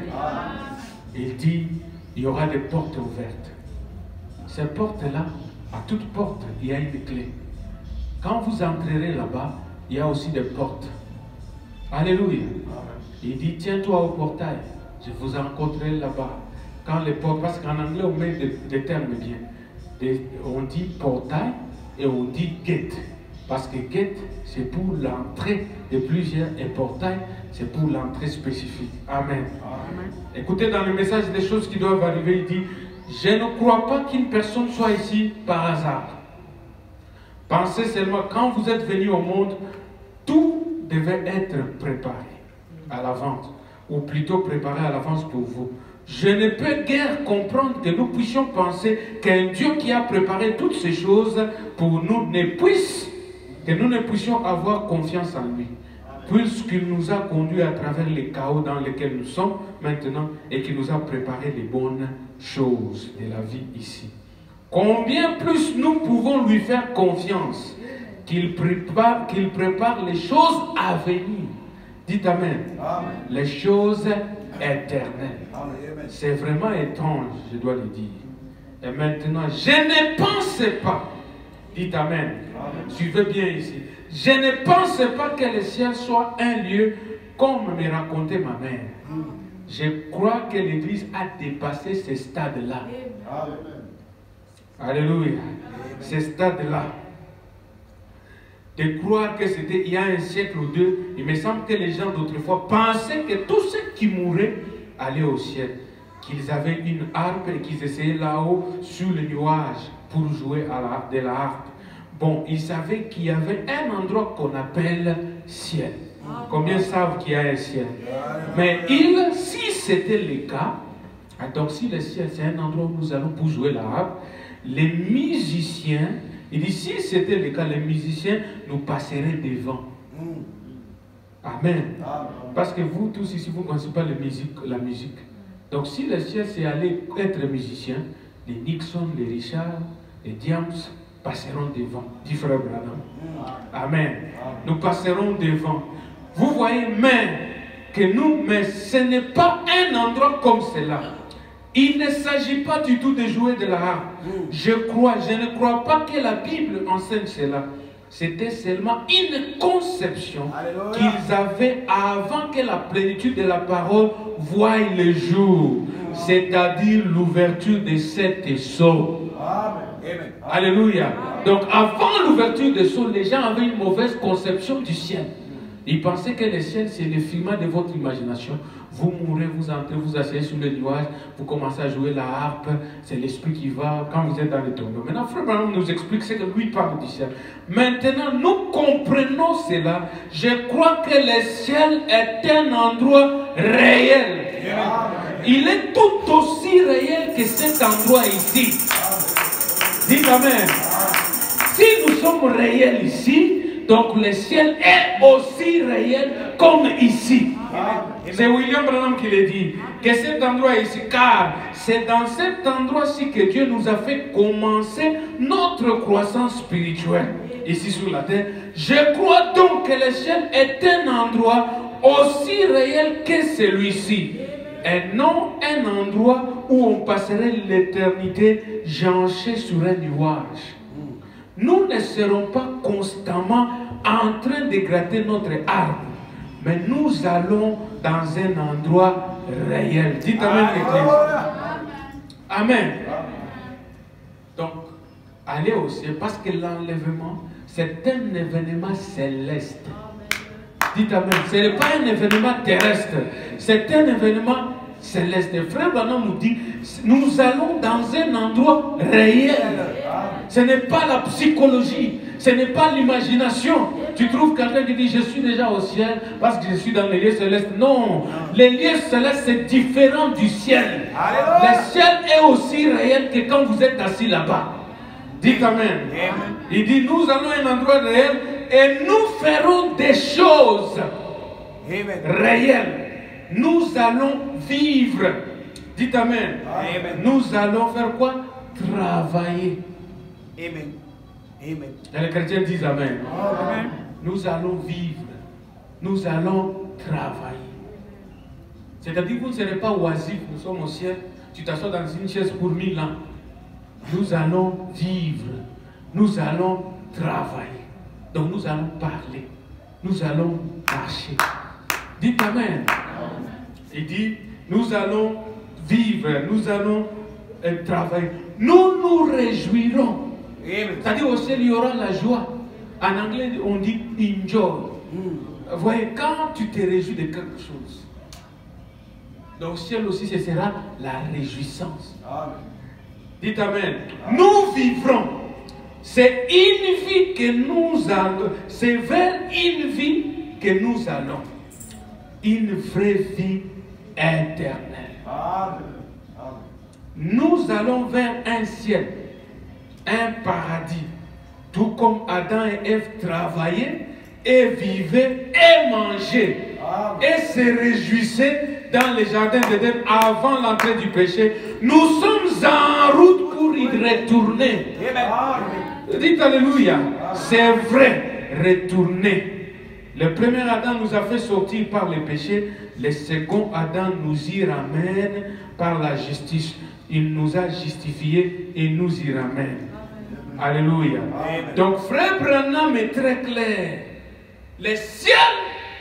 Il dit, il y aura des portes ouvertes. Ces portes-là, à toute porte, il y a une clé. Quand vous entrerez là-bas, il y a aussi des portes. Alléluia. Il dit, tiens-toi au portail. Je vous rencontrerai là-bas. Quand les portes, parce qu'en anglais, on met des termes bien. On dit portail et on dit gate. Parce que gate, c'est pour l'entrée de plusieurs et portail, c'est pour l'entrée spécifique. Amen. Amen. Écoutez, dans le message des choses qui doivent arriver, il dit, je ne crois pas qu'une personne soit ici par hasard. Pensez seulement, quand vous êtes venu au monde, tout devait être préparé à l'avance, ou plutôt préparé à l'avance pour vous. Je ne peux guère comprendre que nous puissions penser qu'un Dieu qui a préparé toutes ces choses pour nous que nous ne puissions avoir confiance en lui, puisqu'il nous a conduits à travers les chaos dans lesquels nous sommes maintenant et qu'il nous a préparé les bonnes choses de la vie ici. Combien plus nous pouvons lui faire confiance qu'il prépare les choses à venir. Dites Amen. Amen. Les choses éternelles. C'est vraiment étrange, je dois le dire. Et maintenant, je ne pensais pas. Dites Amen. Amen. Suivez bien ici. Je ne pensais pas que le ciel soit un lieu comme me racontait ma mère. Je crois que l'Église a dépassé ce stade-là. Alléluia. Ce stade-là. De croire que c'était il y a un siècle ou deux, il me semble que les gens d'autrefois pensaient que tous ceux qui mouraient allaient au ciel. Qu'ils avaient une harpe et qu'ils essayaient là-haut sur le nuage pour jouer de la harpe. Bon, ils savaient qu'il y avait un endroit qu'on appelle ciel. Combien savent qu'il y a un ciel? Mais si c'était le cas, donc si le ciel c'est un endroit où nous allons pour jouer la harpe, les musiciens, il dit si c'était le cas, les musiciens nous passeraient devant. Amen. Parce que vous tous ici, vous ne connaissez pas la musique. Donc si le ciel c'est aller être musicien, les Nixon, les Richard, les Diams passeront devant. Dit frère Branham. Amen. Nous passerons devant. Vous voyez, mais ce n'est pas un endroit comme cela. Il ne s'agit pas du tout de jouer de la harpe. Je ne crois pas que la Bible enseigne cela. C'était seulement une conception qu'ils avaient avant que la plénitude de la parole voie le jour. C'est-à-dire l'ouverture de cet sceau. Alléluia. Donc avant l'ouverture des sceaux, les gens avaient une mauvaise conception du ciel. Ils pensaient que le ciel, c'est le firmament de votre imagination. Vous mourrez, vous entrez, vous asseyez sur le nuage, vous commencez à jouer la harpe, c'est l'esprit qui va quand vous êtes dans les tombeaux. Maintenant, Frère Branham nous explique ce que lui parle du ciel. Maintenant, nous comprenons cela. Je crois que le ciel est un endroit réel. Il est tout aussi réel que cet endroit ici. Dites Amen. Si nous sommes réels ici, donc le ciel est aussi réel comme ici. C'est William Branham qui le dit. Que cet endroit ici, car c'est dans cet endroit-ci que Dieu nous a fait commencer notre croissance spirituelle ici sur la terre. Je crois donc que le ciel est un endroit aussi réel que celui-ci. Et non un endroit où on passerait l'éternité jonché sur un nuage. Nous ne serons pas constamment en train de gratter notre arbre, mais nous allons dans un endroit réel. Dites Amen, l'Église. Amen. Donc, allez au ciel, parce que l'enlèvement, c'est un événement céleste. Dites Amen. Ce n'est pas un événement terrestre, c'est un événement céleste. Frère Branham nous dit, nous allons dans un endroit réel. Ce n'est pas la psychologie, ce n'est pas l'imagination. Tu trouves quelqu'un qui dit je suis déjà au ciel parce que je suis dans les lieux célestes. Non, les lieux célestes c'est différent du ciel. Le ciel est aussi réel que quand vous êtes assis là-bas. Dites Amen. Il dit nous allons à un endroit réel et nous ferons des choses réelles. Nous allons vivre Dites Amen. Amen. Nous allons faire quoi? Travailler. Amen. Amen. Et les chrétiens disent Amen. Amen. Nous allons vivre. Nous allons travailler. C'est-à-dire que vous ne serez pas oisifs. Nous sommes au ciel. Tu t'assois dans une chaise pour 1000 ans. Nous allons vivre. Nous allons travailler. Donc nous allons parler. Nous allons marcher. Dites Amen. Il dit, nous allons vivre. Nous allons travailler. Nous nous réjouirons. C'est-à-dire au ciel, il y aura la joie. En anglais, on dit enjoy. Vous voyez, quand tu te réjouis de quelque chose, dans le ciel aussi, ce sera la réjouissance. Amen. Dites Amen. Nous vivrons. C'est une vie que nous allons. C'est vers une vie que nous allons. Une vraie vie éternelle. Amen. Nous allons vers un ciel, un paradis. Tout comme Adam et Ève travaillaient et vivaient et mangeaient. Amen. Et se réjouissaient dans les jardins d'Éden avant l'entrée du péché. Nous sommes en route pour y retourner. Amen. Dites Alléluia. C'est vrai, retourner. Le premier Adam nous a fait sortir par le péché. Le second Adam nous y ramène par la justice. Il nous a justifiés et nous y ramène. Alléluia. Amen. Donc frère Branham est très clair. Le ciel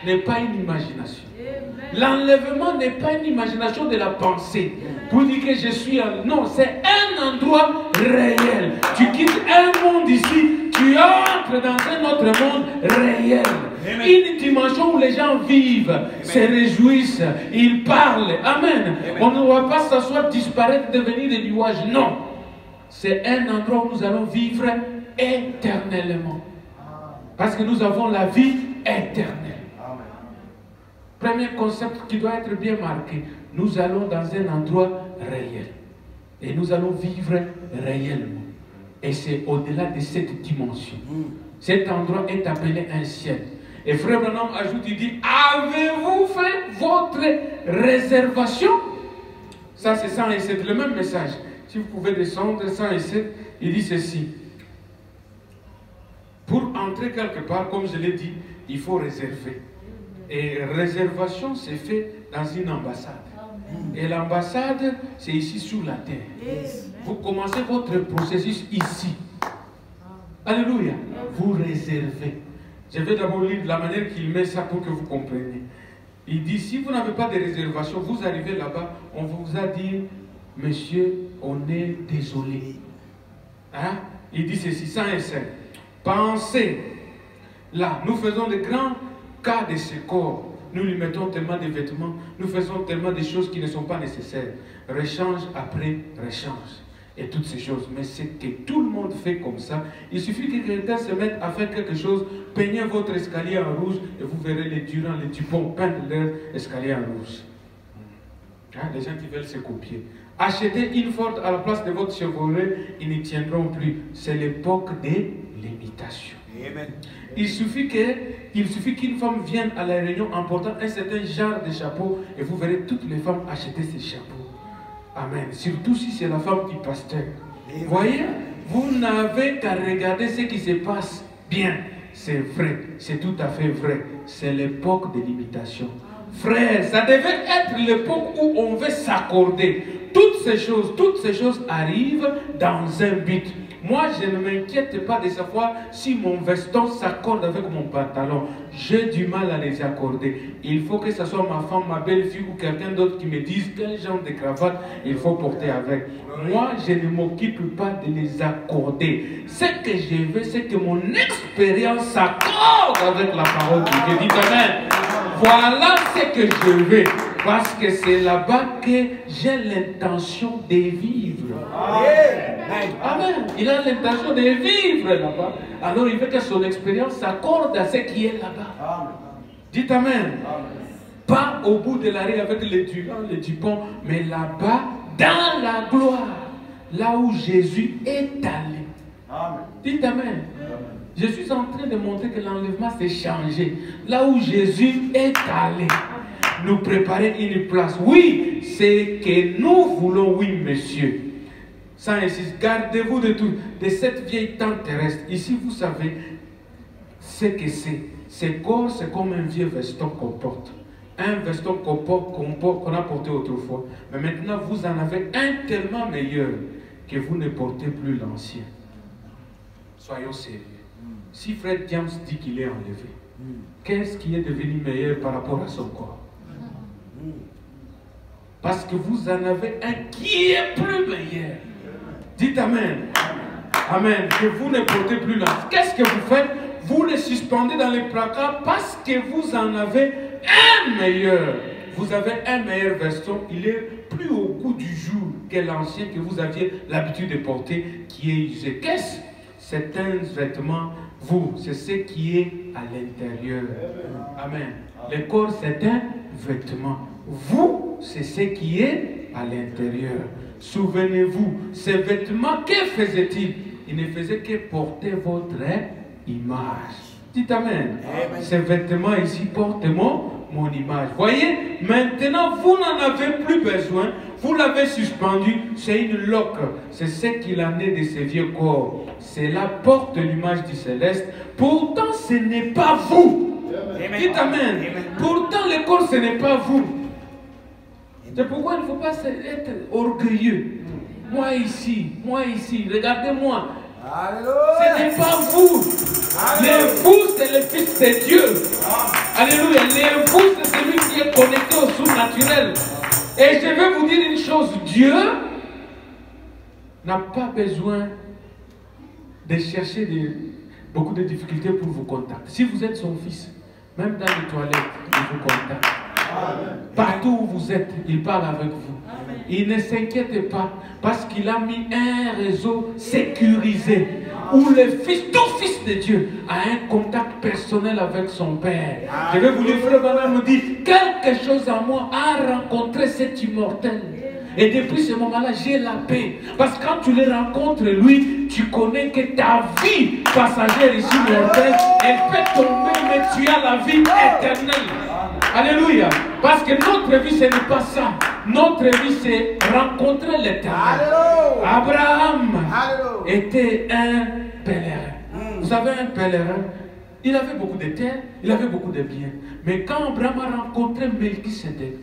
n'est pas une imagination. L'enlèvement n'est pas une imagination de la pensée. Pour dire que je suis un... Non, c'est un endroit réel. Tu quittes un monde ici, tu entres dans un autre monde réel. Amen. Une dimension où les gens vivent, amen, se réjouissent, ils parlent. Amen. Amen. On ne va pas s'asseoir, disparaître, devenir des nuages. Non. C'est un endroit où nous allons vivre éternellement. Parce que nous avons la vie éternelle. Premier concept qui doit être bien marqué. Nous allons dans un endroit réel. Et nous allons vivre réellement. Et c'est au-delà de cette dimension. Cet endroit est appelé un ciel. Et Frère Branham ajoute, il dit, avez-vous fait votre réservation? Ça c'est 107, le même message. Si vous pouvez descendre, 107, il dit ceci. Pour entrer quelque part, comme je l'ai dit, il faut réserver. Et réservation, c'est fait dans une ambassade. Et l'ambassade, c'est ici sur la terre. Vous commencez votre processus ici. Alléluia. Vous réservez. Je vais d'abord lire la manière qu'il met ça pour que vous compreniez. Il dit, si vous n'avez pas de réservation, vous arrivez là-bas, on vous a dit, monsieur, on est désolé. Hein? Il dit ceci, 105. Pensez, là, nous faisons de grands cas de ce corps. Nous lui mettons tellement de vêtements, nous faisons tellement de choses qui ne sont pas nécessaires. Rechange après rechange. Et toutes ces choses. Mais c'est que tout le monde fait comme ça. Il suffit que quelqu'un se mette à faire quelque chose, peignez votre escalier en rouge et vous verrez les Durand, les Dupont peindre leur escalier en rouge. Hein, les gens qui veulent se copier. Achetez une Ford à la place de votre Chevrolet, ils n'y tiendront plus. C'est l'époque des limitations. Amen. Il suffit qu'une femme vienne à la réunion en portant un certain genre de chapeau et vous verrez toutes les femmes acheter ces chapeaux. Amen. Surtout si c'est la femme du pasteur. Vous voyez, vous n'avez qu'à regarder ce qui se passe bien. C'est vrai, c'est tout à fait vrai. C'est l'époque des limitations. Frère, ça devait être l'époque où on veut s'accorder. Toutes ces choses arrivent dans un but. Moi, je ne m'inquiète pas de savoir si mon veston s'accorde avec mon pantalon. J'ai du mal à les accorder. Il faut que ce soit ma femme, ma belle-fille ou quelqu'un d'autre qui me dise quel genre de cravate il faut porter avec. Moi, je ne m'occupe pas de les accorder. Ce que je veux, c'est que mon expérience s'accorde avec la parole de Dieu. Dites Amen. Voilà ce que je veux. Parce que c'est là-bas que j'ai l'intention de vivre. Amen. Il a l'intention de vivre là-bas. Alors il veut que son expérience s'accorde à ce qui est là-bas. Dites Amen. Pas au bout de la rue avec les Durand, les Dupont, mais là-bas, dans la gloire. Là où Jésus est allé. Amen. Dites Amen. Je suis en train de montrer que l'enlèvement s'est changé. Là où Jésus est allé. nous préparer une place. Oui, c'est que nous voulons, oui, monsieur. Sans insister, gardez-vous de cette vieille tente terrestre. Ici, vous savez ce que c'est. Ce corps, c'est comme un vieux veston qu'on porte. Un veston qu'on a porté autrefois. Mais maintenant, vous en avez un tellement meilleur que vous ne portez plus l'ancien. Soyons sérieux. Si Fred James dit qu'il est enlevé, qu'est-ce qui est devenu meilleur par rapport à son corps? Parce que vous en avez un qui est plus meilleur. Dites Amen. Amen. Que vous ne portez plus l'ancien. Qu'est-ce que vous faites? Vous le suspendez dans les placards parce que vous en avez un meilleur. Vous avez un meilleur veston. Il est plus au goût du jour que l'ancien que vous aviez l'habitude de porter qui est usé. Qu'est-ce? C'est un vêtement. Vous, c'est ce qui est à l'intérieur. Amen. Le corps, c'est un vêtement. Vous, c'est ce qui est à l'intérieur. Souvenez-vous, ces vêtements, que faisait-il? Il ne faisait que porter votre image. Dites Amen. Ces vêtements ici portent mon image. Voyez, maintenant, vous n'en avez plus besoin. Vous l'avez suspendu. C'est une loque. C'est ce qu'il en est de ces vieux corps. Cela porte l'image du céleste. Pourtant, ce n'est pas vous. Dites Amen. Pourtant, le corps, ce n'est pas vous. C'est pourquoi il ne faut pas être orgueilleux. Moi ici, regardez-moi. Ce n'est pas vous. Le vous, c'est le Fils de Dieu. Alléluia. Le vous, c'est celui qui est connecté au surnaturel. Et je vais vous dire une chose. Dieu n'a pas besoin de chercher beaucoup de difficultés pour vous contacter. Si vous êtes son fils, même dans les toilettes, il vous contacte. Partout où vous êtes, il parle avec vous. Il ne s'inquiète pas parce qu'il a mis un réseau sécurisé où le fils, tout fils de Dieu a un contact personnel avec son Père. Je vais vous dire, frère Branham me dit, quelque chose en moi a rencontré cet immortel. Et depuis ce moment-là, j'ai la paix. Parce que quand tu le rencontres, lui, tu connais que ta vie passagère ici mortelle, elle peut tomber, mais tu as la vie éternelle. Alléluia. Parce que notre vie, ce n'est pas ça. Notre vie, c'est rencontrer l'éternel. Abraham était un pèlerin. Vous savez, un pèlerin, il avait beaucoup de terres, il avait beaucoup de biens. Mais quand Abraham a rencontré Melchisedec,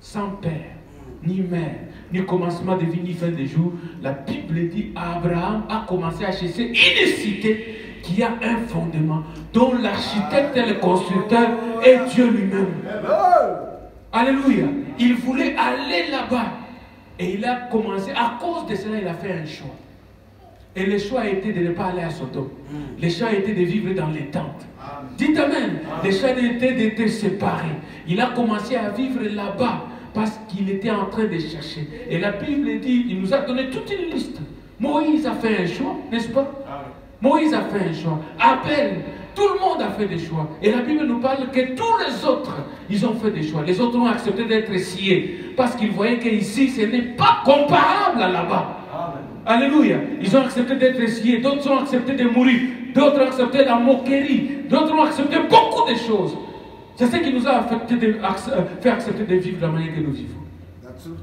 sans père, ni mère, ni commencement de vie, ni fin de jour, la Bible dit Abraham a commencé à chercher une cité qui a un fondement, dont l'architecte et le constructeur est Dieu lui-même. Alléluia. Il voulait aller là-bas. Et il a commencé, à cause de cela, il a fait un choix. Et le choix a été de ne pas aller à Sodome. Le choix a été de vivre dans les tentes. Dites Amen. Le choix a été d'être séparé. Il a commencé à vivre là-bas parce qu'il était en train de chercher. Et la Bible dit, il nous a donné toute une liste. Moïse a fait un choix, n'est-ce pas? Moïse a fait un choix. Abel, tout le monde a fait des choix. Et la Bible nous parle que tous les autres, ils ont fait des choix. Les autres ont accepté d'être sciés. Parce qu'ils voyaient qu'ici, ce n'est pas comparable à là-bas. Alléluia. Ils ont accepté d'être sciés. D'autres ont accepté de mourir. D'autres ont accepté la moquerie. D'autres ont accepté beaucoup de choses. C'est ce qui nous a fait accepter de vivre la manière que nous vivons.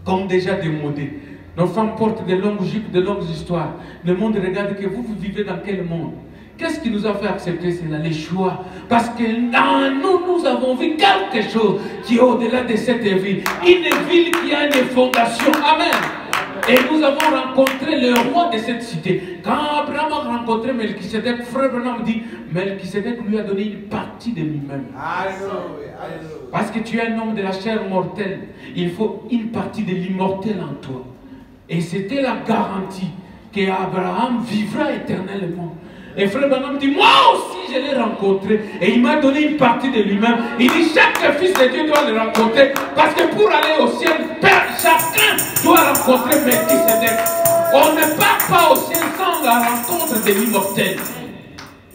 Comme déjà démodés. Nos femmes portent de longues jupes, de longues histoires. Le monde regarde que vous vivez dans quel monde? Qu'est-ce qui nous a fait accepter cela? Les choix. Parce que dans nous, nous avons vu quelque chose qui est au-delà de cette ville. Une ville qui a une fondation. Amen. Et nous avons rencontré le roi de cette cité. Quand Abraham a rencontré Melchisedec, frère Branham dit, Melchisedec lui a donné une partie de lui-même. Parce que tu es un homme de la chair mortelle. Il faut une partie de l'immortel en toi. Et c'était la garantie qu'Abraham vivra éternellement. Et frère Branham dit, moi aussi je l'ai rencontré. Et il m'a donné une partie de lui-même. Il dit, chaque fils de Dieu doit le rencontrer. Parce que pour aller au ciel, chacun doit rencontrer Melchisedec. On ne part pas au ciel sans la rencontre de l'immortel.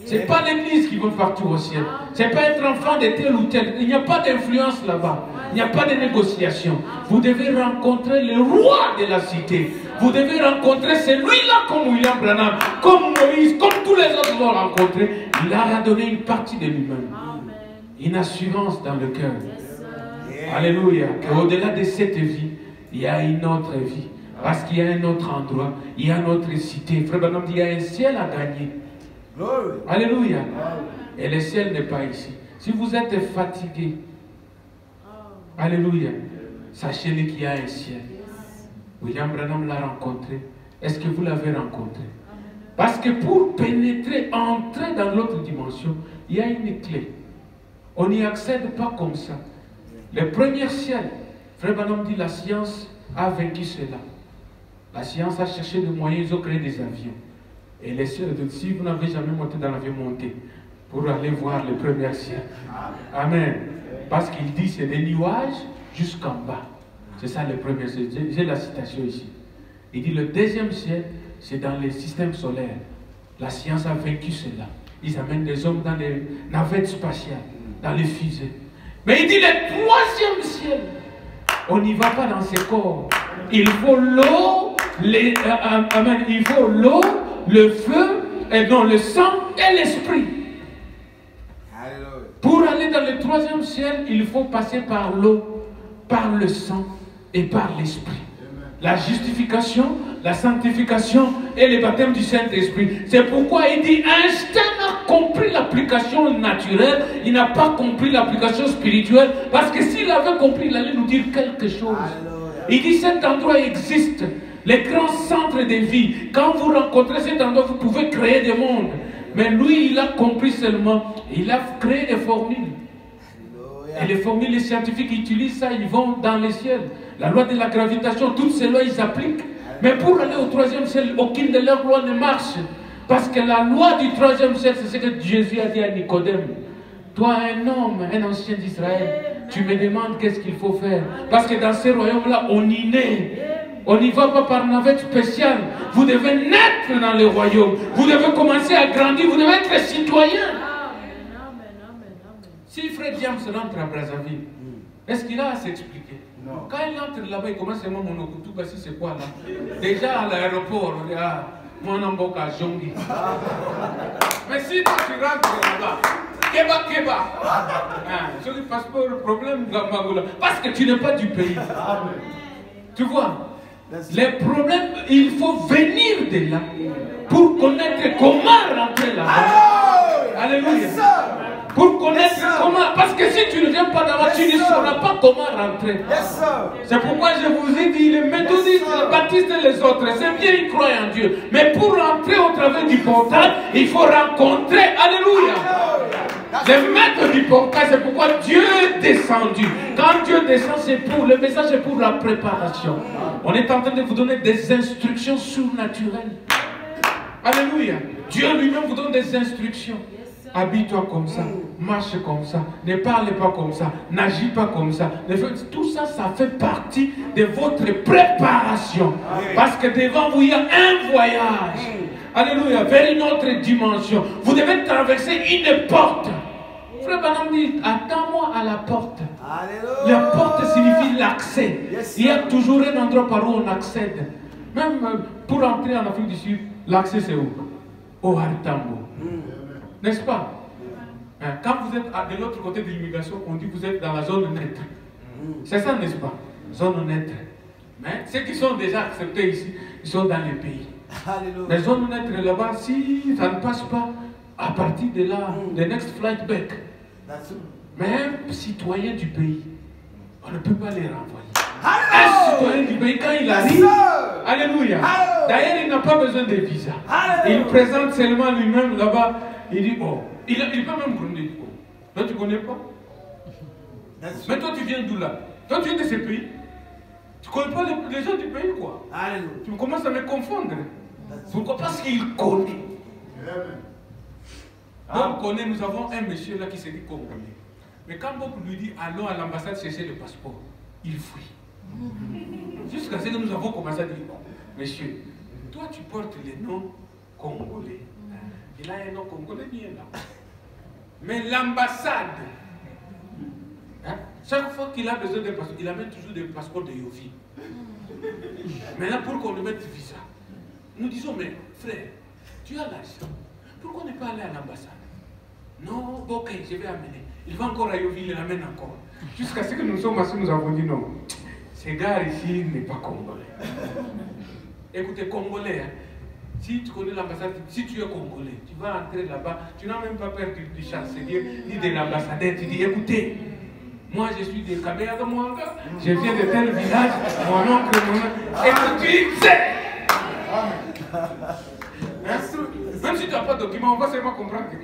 Ce n'est pas l'église qui va partir au ciel. Ce n'est pas être enfant de tel ou tel. Il n'y a pas d'influence là-bas. Il n'y a pas de négociation. Vous devez rencontrer le roi de la cité. Vous devez rencontrer celui-là comme William Branham, comme Moïse, comme tous les autres l'ont rencontré. Il a donné une partie de lui-même. Une assurance dans le cœur. Alléluia. Qu'au-delà de cette vie, il y a une autre vie. Parce qu'il y a un autre endroit, il y a une autre cité. Frère Branham dit, il y a un ciel à gagner. Alléluia. Et le ciel n'est pas ici. Si vous êtes fatigué, alléluia, sachez-le qu'il y a un ciel. William Branham l'a rencontré. Est-ce que vous l'avez rencontré? Parce que pour pénétrer, entrer dans l'autre dimension, il y a une clé. On n'y accède pas comme ça. Le premier ciel, Frère Branham dit, la science a vaincu cela. La science a cherché des moyens, ils ont créé des avions. Et les ciels, si vous n'avez jamais monté dans l'avion, montez pour aller voir le premier ciel. Amen. Parce qu'il dit, c'est des nuages jusqu'en bas. C'est ça le premier ciel. J'ai la citation ici. Il dit, le deuxième ciel, c'est dans les systèmes solaires. La science a vaincu cela. Ils amènent des hommes dans les navettes spatiales, dans les fusées. Mais il dit, le troisième ciel, on n'y va pas dans ces corps. Il faut l'eau, il faut l'eau, le feu, et non, le sang et l'esprit. Pour aller dans le troisième ciel, il faut passer par l'eau, par le sang et par l'esprit. La justification, la sanctification et le baptême du Saint-Esprit. C'est pourquoi il dit, Einstein a compris l'application naturelle, il n'a pas compris l'application spirituelle, parce que s'il avait compris, il allait nous dire quelque chose. Il dit, cet endroit existe, les grands centres de vie. Quand vous rencontrez cet endroit, vous pouvez créer des mondes. Mais lui, il a compris seulement, il a créé des formules. Et les formules, les scientifiques utilisent ça, ils vont dans le ciel. La loi de la gravitation, toutes ces lois, ils appliquent. Mais pour aller au troisième ciel, aucune de leurs lois ne marche. Parce que la loi du troisième ciel, c'est ce que Jésus a dit à Nicodème. Toi, un homme, un ancien d'Israël, tu me demandes qu'est-ce qu'il faut faire. Parce que dans ces royaumes-là, on y naît. On n'y va pas par navette spéciale. Vous devez naître dans le royaume. Vous devez commencer à grandir. Vous devez être citoyen. Si Frère James rentre à Brazzaville, est-ce qu'il a à s'expliquer? Non. Quand il entre là-bas, il commence à dire mon okutu, parce que c'est quoi là? Déjà à l'aéroport, on dit ah, mon amboka jongi. Mais si tu rentres là-bas, Keba. Sur le passeport, le problème, parce que tu n'es pas du pays. Tu vois? Les problèmes, il faut venir de là pour connaître comment rentrer là-bas. Alléluia. Pour connaître comment. Parce que si tu ne viens pas là-bas, tu ne sauras pas comment rentrer. C'est pourquoi je vous ai dit, les méthodistes, les baptistes et les autres, c'est bien, ils croient en Dieu. Mais pour rentrer au travers du portail, il faut rencontrer. Alléluia. Le maître du portail, c'est pourquoi Dieu est descendu. Quand Dieu descend, c'est pour, le message est pour la préparation. On est en train de vous donner des instructions surnaturelles. Alléluia. Dieu lui-même vous donne des instructions. Habille-toi comme ça, marche comme ça, ne parle pas comme ça, n'agis pas comme ça. Tout ça, ça fait partie de votre préparation. Parce que devant vous, il y a un voyage. Alléluia, vers une autre dimension. Vous devez traverser une porte. Frère Branham dit, attends-moi à la porte. La porte signifie l'accès. Il y a toujours un endroit par où on accède. Même pour entrer en Afrique du Sud, l'accès c'est où? Au Hartambo. N'est-ce pas? Quand vous êtes de l'autre côté de l'immigration, on dit que vous êtes dans la zone neutre. C'est ça, n'est-ce pas? Zone neutre. Mais ceux qui sont déjà acceptés ici, ils sont dans les pays. Les zones neutres là-bas, si ça ne passe pas, à partir de là, the next flight back. Mais un citoyen du pays, on ne peut pas les renvoyer. Un citoyen du pays, quand il arrive, alléluia. D'ailleurs, il n'a pas besoin de visa. Il présente seulement lui-même là-bas. Il dit, oh, il peut même gronder. Oh. Toi, tu ne connais pas? Mais toi, tu viens d'où là? Toi, tu viens de ce pays? Tu ne connais pas les gens du pays, quoi? Tu commences à me confondre. Pourquoi? Parce qu'il connaît. Bob connaît, nous avons un monsieur là qui se dit congolais. Mais quand Bob lui dit, allons à l'ambassade chercher le passeport, il fuit. Jusqu'à ce que nous avons commencé à dire, non, monsieur, toi, tu portes le nom congolais. Il a un nom congolais bien là. Mais l'ambassade, chaque fois qu'il a besoin d'un passeport, il amène toujours des passeports de Yovi. Maintenant, pour qu'on lui mette visa, nous disons, mais frère, tu as l'argent. Pourquoi ne pas aller à l'ambassade? Non, ok, je vais amener. Il va encore à Yoville, il l'amène encore. Jusqu'à ce que nous sommes assis, nous avons dit non. Ces gars ici n'est pas congolais. Écoutez, congolais, hein, si tu connais l'ambassade, si tu es congolais, tu vas entrer là-bas, tu n'as même pas peur du chancelier ni de l'ambassadeur. Tu dis, écoutez, moi je suis de Kabea de Mwanga, je viens de tel village, mon oncle, et que tu sais. Même si tu n'as pas de document, on va seulement comprendre que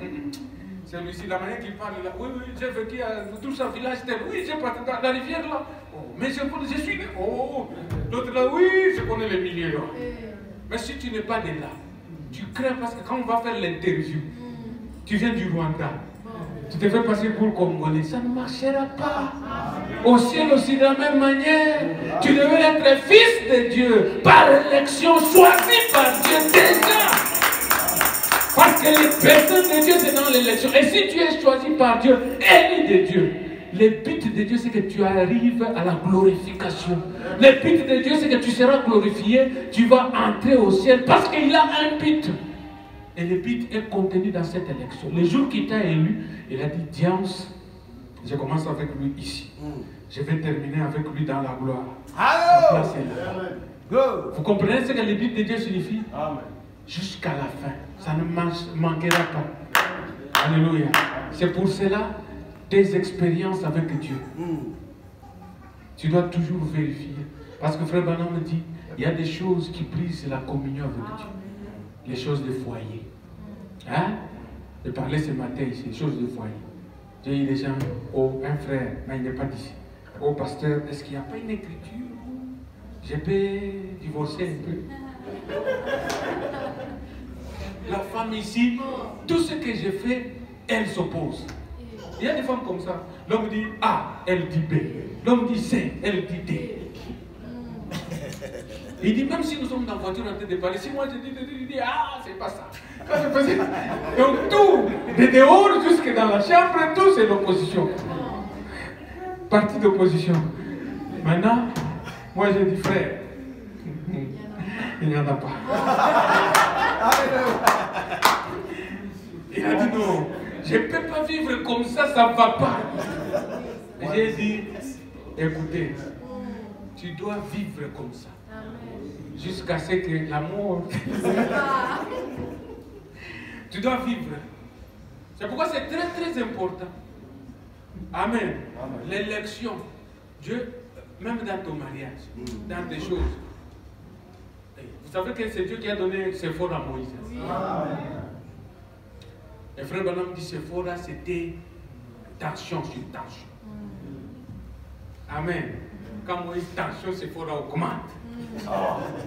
celui-ci, la manière qu'il parle là, oui, j'ai vécu à tout ce village tel, oui, j'ai passé dans la rivière là, oh, mais je suis né, oh, l'autre là, oui, je connais les milieux là. Mais si tu n'es pas de là, tu crains parce que quand on va faire l'interview, tu viens du Rwanda, tu te fais passer pour Congolais, ça ne marchera pas. Au ciel aussi de la même manière, tu devais être fils de Dieu, par élection, choisi par Dieu déjà. Parce que les personnes de Dieu, c'est dans l'élection. Et si tu es choisi par Dieu, élu de Dieu, le but de Dieu, c'est que tu arrives à la glorification. Le but de Dieu, c'est que tu seras glorifié, tu vas entrer au ciel parce qu'il a un but. Et le but est contenu dans cette élection. Le jour qu'il t'a élu, il a dit, Diams, je commence avec lui ici. Je vais terminer avec lui dans la gloire. Sa place est là. Vous comprenez ce que le but de Dieu signifie? Jusqu'à la fin. Ça ne manquera pas. Alléluia. C'est pour cela, des expériences avec Dieu. Tu dois toujours vérifier. Parce que Frère Branham me dit, il y a des choses qui brisent la communion avec Dieu. Les choses de foyer. Hein? Je parlais ce matin ici, les choses de foyer. J'ai eu des gens, oh, un frère, mais il n'est pas d'ici. Oh, pasteur, est-ce qu'il n'y a pas une écriture? Je peux divorcer un peu. La femme ici, tout ce que je fais, elle s'oppose. Il y a des femmes comme ça. L'homme dit A, elle dit B. L'homme dit C, elle dit D. Il dit, même si nous sommes dans la voiture en train de parler, si moi je dis ah, c'est pas ça. Quand je faisais... Donc tout, de dehors jusque dans la chambre, tout c'est l'opposition. Parti d'opposition. Maintenant, moi j'ai dit, frère, il n'y en a pas. Il a dit non, je ne peux pas vivre comme ça ne va pas. J'ai dit, écoutez, tu dois vivre comme ça. Jusqu'à ce que la mort... Tu dois vivre. C'est pourquoi c'est très très important. Amen. L'élection. Dieu, même dans ton mariage, dans tes choses. Vous savez que c'est Dieu qui a donné Séphora à Moïse. Amen. Et frère Branham dit Séphora, c'était tension sur tension. Amen. Quand Moïse tension, Séphora augmente.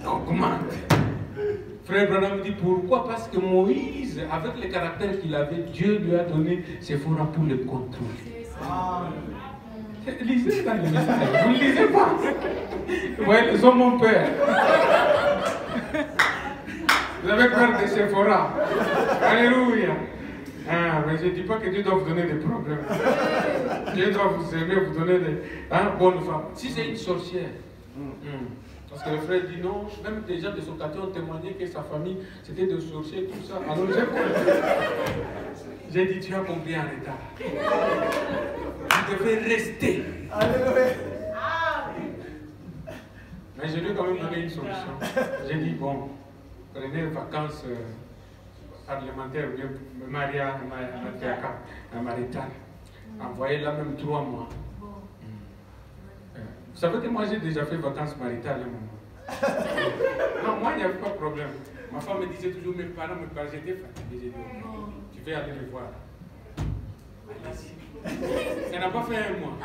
Augmente. Frère Branham dit pourquoi? Parce que Moïse, avec le caractère qu'il avait, Dieu lui a donné Séphora pour le contrôler. Lisez dans le message. Vous ne lisez pas. Vous voyez, les hommes ont peur. Vous avez peur de Séphora. Alléluia. Ah, mais je ne dis pas que Dieu doit vous donner des problèmes. Dieu doit vous aimer, vous donner des bonnes femmes. Si c'est une sorcière, parce que le frère dit non, même des gens de son quartier ont témoigné que sa famille c'était des sorciers, tout ça. Alors j'ai dit, tu as compris en retard. Tu devais rester. Mais je lui ai quand même donné une solution. J'ai dit, bon, prenez les vacances parlementaires, Maria Maritale. Envoyez-la même 3 mois. Vous savez que moi j'ai déjà fait vacances maritales un moment. Non, moi il n'y avait pas de problème. Ma femme me disait toujours, mes parents me parlaient, j'étais fatigué. J'ai dit, tu vas aller les voir. Allez-y. Elle n'a pas fait 1 mois.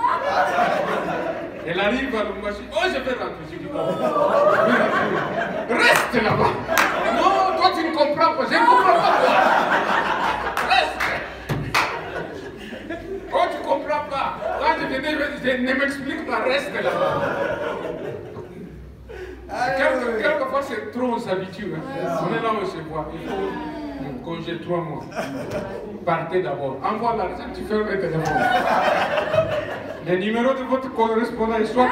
Elle arrive à l'Oumbachi, oh je vais rentrer. Je dis, oh, reste là-bas. Non, toi tu ne comprends pas, je ne comprends pas toi. Reste. Oh, tu ne comprends pas. Quand je te dis, je ne m'explique pas, reste là-bas. Quelquefois, c'est trop, on s'habitue. Hein. On est là, on se voit. Il faut congé 3 mois. Partez d'abord. Envoie l'argent, tu fermes le téléphone. Le numéro de votre correspondant est soit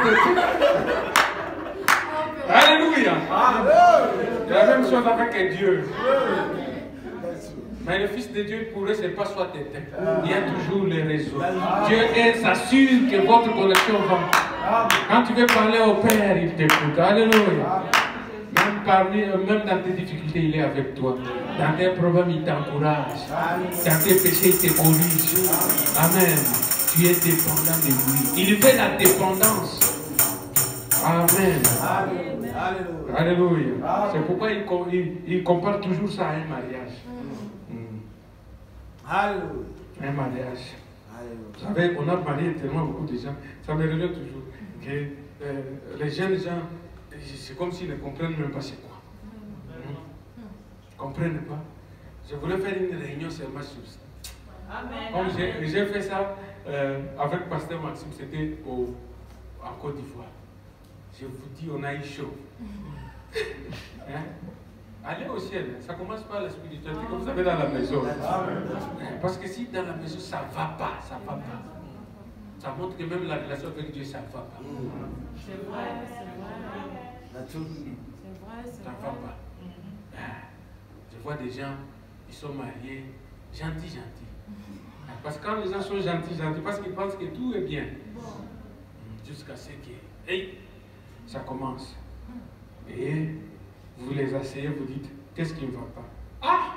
Alléluia. C'est la même chose avec Dieu. Mais le Fils de Dieu, pour eux, ce n'est pas soit éteint. Il y a toujours les réseaux. Dieu s'assure que votre connexion va. Quand tu veux parler au Père, il t'écoute. Alléluia. Même dans tes difficultés, il est avec toi. Dans tes problèmes, il t'encourage. Dans tes péchés, il te corrige. Amen. Tu es dépendant de lui. Il fait la dépendance. Amen. Alléluia. C'est pourquoi il compare toujours ça à un mariage. Un mariage. Vous savez, on a marié tellement beaucoup de gens. Ça me relève toujours que les jeunes gens, c'est comme s'ils ne comprennent même pas c'est quoi. Ils ne comprennent pas. Je voulais faire une réunion seulement sur ça. Comme j'ai fait ça avec Pasteur Maxime, c'était en Côte d'Ivoire. Je vous dis, on a eu chaud. Hein? Allez au ciel, ça commence par la spiritualité, comme vous savez, dans la maison. Parce que si dans la maison, ça ne va pas, ça ne va pas. Ça montre que même la relation avec Dieu, ça ne va pas. C'est vrai, c'est vrai. Ça ne va pas. Je vois des gens, ils sont mariés, gentils. Parce que quand les gens sont gentils, parce qu'ils pensent que tout est bien. Jusqu'à ce que, hey, ça commence. Et vous les asseyez, vous dites, qu'est-ce qui ne va pas? Ah!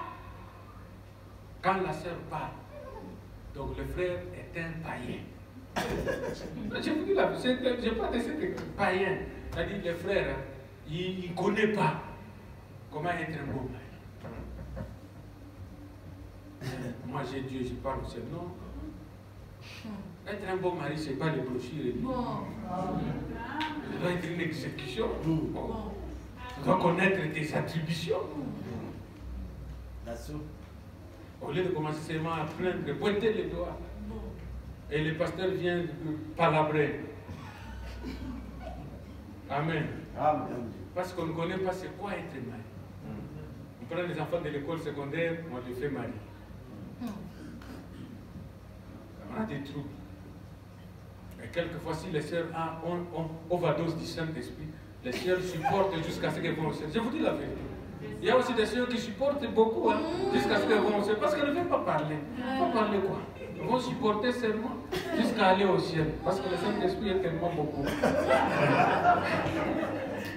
Quand la sœur parle, donc le frère est un païen. Je vous dis là, je n'ai pas de cet païen. C'est-à-dire le frère, il ne connaît pas comment être un bon mari. Moi j'ai Dieu, je parle au ciel. Non. Être un bon mari, ce n'est pas les brochures. Ça doit être une exécution. Tu dois connaître tes attributions. Au lieu de commencer seulement à plaindre, de pointer les doigts. Et le pasteur vient palabrer. Amen. Parce qu'on ne connaît pas c'est quoi être mari. On prend les enfants de l'école secondaire, on les fait marier. On a des troubles. Et quelquefois, si les sœurs ont overdose du Saint-Esprit, les sœurs supportent jusqu'à ce qu'elles vont au ciel. Je vous dis la vérité. Il y a aussi des sœurs qui supportent beaucoup jusqu'à ce qu'elles vont au ciel. Parce qu'elles ne veulent pas parler. Pas parler quoi? Elles vont supporter seulement jusqu'à aller au ciel. Parce que le Saint-Esprit est tellement beaucoup.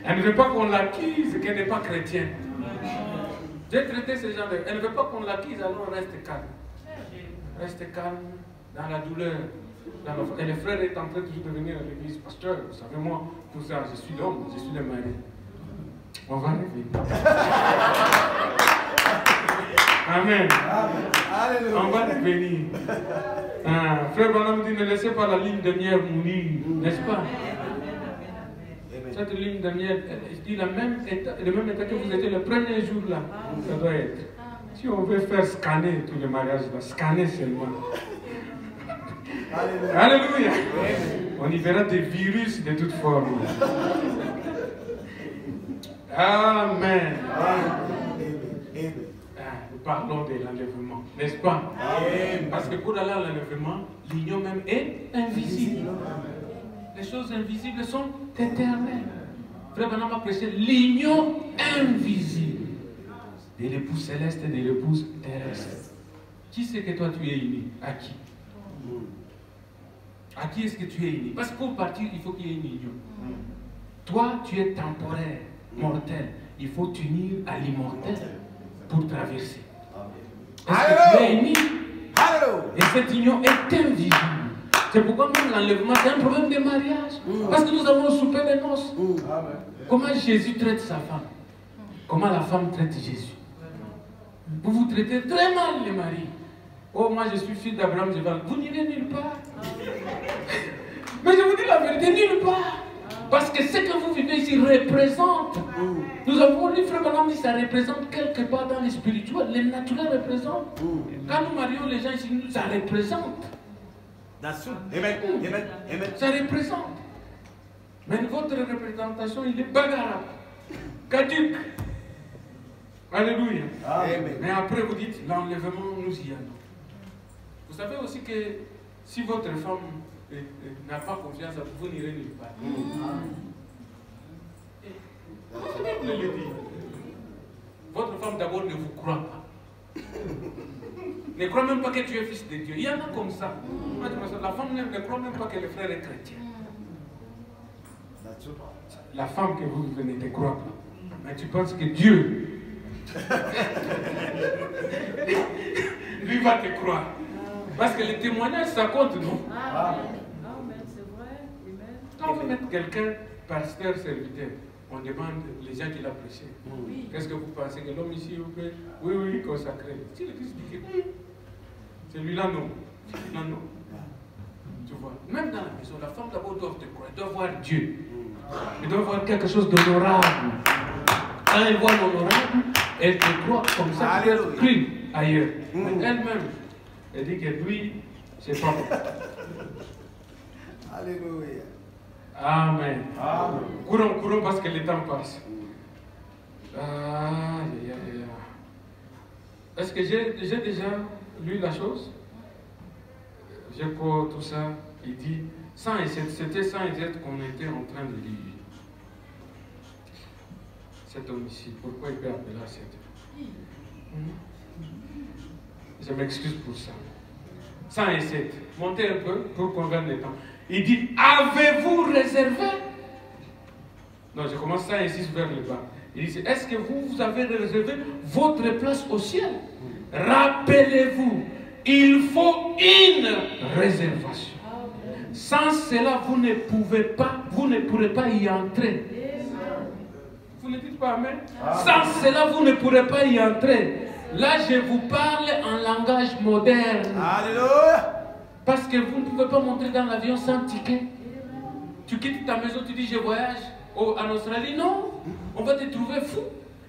Elle ne veut pas qu'on l'acquise, qu'elle n'est pas chrétienne. J'ai traité ces gens de... Elle ne veut pas qu'on l'acquise, alors reste calme. Reste calme dans la douleur. Et le frère est en train toujours de venir à l'église. Pasteur, vous savez, moi, tout ça, je suis l'homme, je suis le mari. On va arriver. Amen. On va revenir. Frère Branham dit, ne laissez pas la ligne de miel mourir, n'est-ce pas? Cette ligne de miel, il dit le même état que vous étiez le premier jour là. Ça doit être. Si on veut faire scanner tous les mariages, scanner seulement. Alléluia. On y verra des virus de toutes formes. Amen. Nous parlons de l'enlèvement, n'est-ce pas? Parce que pour aller à l'enlèvement, l'union même est invisible. Les choses invisibles sont éternelles. Frère Branham a prêché l'union invisible de l'épouse céleste et de l'épouse terrestre. Qui c'est que toi tu es uni? À qui? À qui est-ce que tu es uni? Parce que pour partir, il faut qu'il y ait une union. Toi, tu es temporaire, mortel. Il faut t'unir à l'immortel pour traverser. Est-ce que tu es uni? Et cette union est invisible. C'est pourquoi même l'enlèvement, c'est un problème de mariage. Parce que nous avons soupé les noces. Comment Jésus traite sa femme? Comment la femme traite Jésus? Vous vous traitez très mal les maris. Oh, moi je suis fils d'Abraham, vous n'irez nulle part. Mais je vous dis la vérité, nulle part. Parce que ce que vous vivez ici représente. Nous avons lu, frère Branham dit, ça représente quelque part dans le spirituel. Le naturel représente. Quand nous marions les gens ici, ça représente. Ça représente. Mais votre représentation, il est bagarre. Caduque. Alléluia. Mais après, vous dites, l'enlèvement, nous y allons. Vous savez aussi que si votre femme n'a pas confiance à vous, vous n'irez nulle part. Vous le dire. Votre femme d'abord ne vous croit pas. Ne crois même pas que tu es fils de Dieu. Il y en a comme ça. La femme ne croit même pas que le frère est chrétien. La femme que vous venez ne croit pas. Mais tu penses que Dieu, lui va te croire. Parce que les témoignages, ça compte, non? Amen, c'est vrai. Quand vous mettez quelqu'un, pasteur, serviteur, on demande les gens qui l'apprécient. Oui. Qu'est-ce que vous pensez que l'homme ici, oui, oui, consacré. Si l'Église dit que oui, celui-là, non. Non, non. Tu vois, même dans la maison, la femme d'abord doit te croire, elle doit voir Dieu. Elle doit voir quelque chose d'honorable. Quand elle voit l'honorable, elle te croit comme ça, elle ne plus ailleurs. Mais elle-même, elle dit que lui, c'est pas bon. Alléluia. Amen. Amen. Courons parce que le temps passe. Est-ce que j'ai déjà lu la chose? Je crois tout ça. Il dit 107, c'était 107 qu'on était en train de lire. Cet homicide, pourquoi il peut appeler à 7? Je m'excuse pour ça. 107, montez un peu pour qu'on gagne le temps. Il dit, avez-vous réservé? Non, je commence 106 vers le bas. Il dit, est-ce que vous avez réservé votre place au ciel? Rappelez-vous, il faut une réservation. Sans cela, vous ne pourrez pas y entrer. Vous ne dites pas amen? Sans cela, vous ne pourrez pas y entrer. Là, je vous parle en langage moderne. Alléluia. Parce que vous ne pouvez pas monter dans l'avion sans ticket. Tu quittes ta maison, tu dis je voyage en Australie. Non, on va te trouver fou.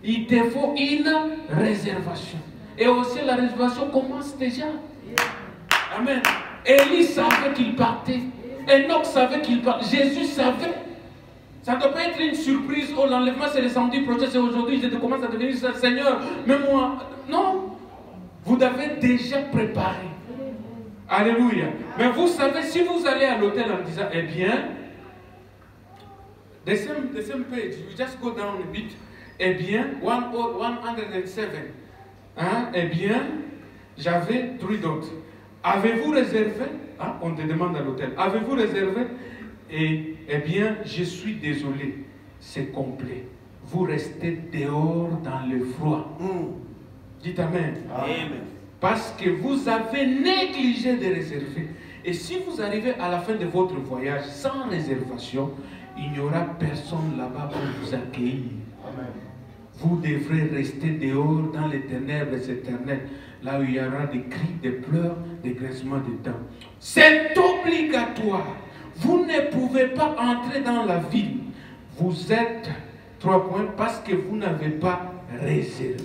Il te faut une réservation. Et aussi la réservation commence déjà. Amen. Élie savait qu'il partait. Enoch savait qu'il partait. Jésus savait. Ça ne doit pas être une surprise. Oh, l'enlèvement c'est le samedi prochain, c'est aujourd'hui. Je commence à devenir ça, Seigneur. Mais moi, non. Vous avez déjà préparé. Alléluia. Mais vous savez, si vous allez à l'hôtel en disant, eh bien, the same page, you just go down a bit, eh bien, 107, hein, eh bien, j'avais 3 dots. Avez-vous réservé, hein, on te demande à l'hôtel, avez-vous réservé? Et, eh bien, je suis désolé, c'est complet. Vous restez dehors dans le froid. Dites amen. Amen. Parce que vous avez négligé de réserver. Et si vous arrivez à la fin de votre voyage sans réservation, il n'y aura personne là-bas pour vous accueillir. Amen. Vous devrez rester dehors dans les ténèbres éternelles, là où il y aura des cris, des pleurs, des grincements de dents. C'est obligatoire. Vous ne pouvez pas entrer dans la ville. Vous êtes 3 points parce que vous n'avez pas réservé.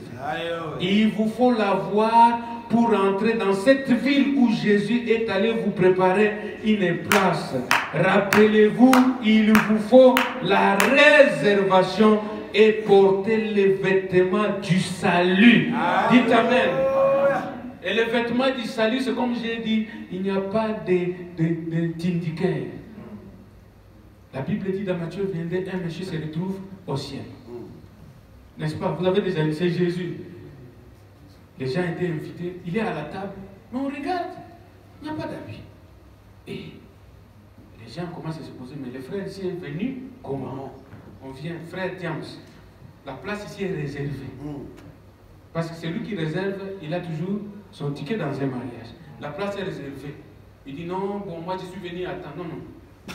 Il vous faut l'avoir pour entrer dans cette ville où Jésus est allé vous préparer une place. Rappelez-vous, il vous faut la réservation et porter les vêtements du salut. Dites amen. Et les vêtements du salut, c'est comme j'ai dit, il n'y a pas de tindiquet. La Bible dit dans Matthieu 22, un monsieur se retrouve au ciel. N'est-ce pas? Vous avez déjà dit, c'est Jésus. Les gens étaient invités, il est à la table, mais on regarde, il n'y a pas d'habit. Et les gens commencent à se poser, mais le frère ici est venu, comment? On vient, frère James, la place ici est réservée. Parce que celui qui réserve, il a toujours son ticket dans un mariage. La place est réservée. Il dit non, bon, moi je suis venu à temps. Non, non.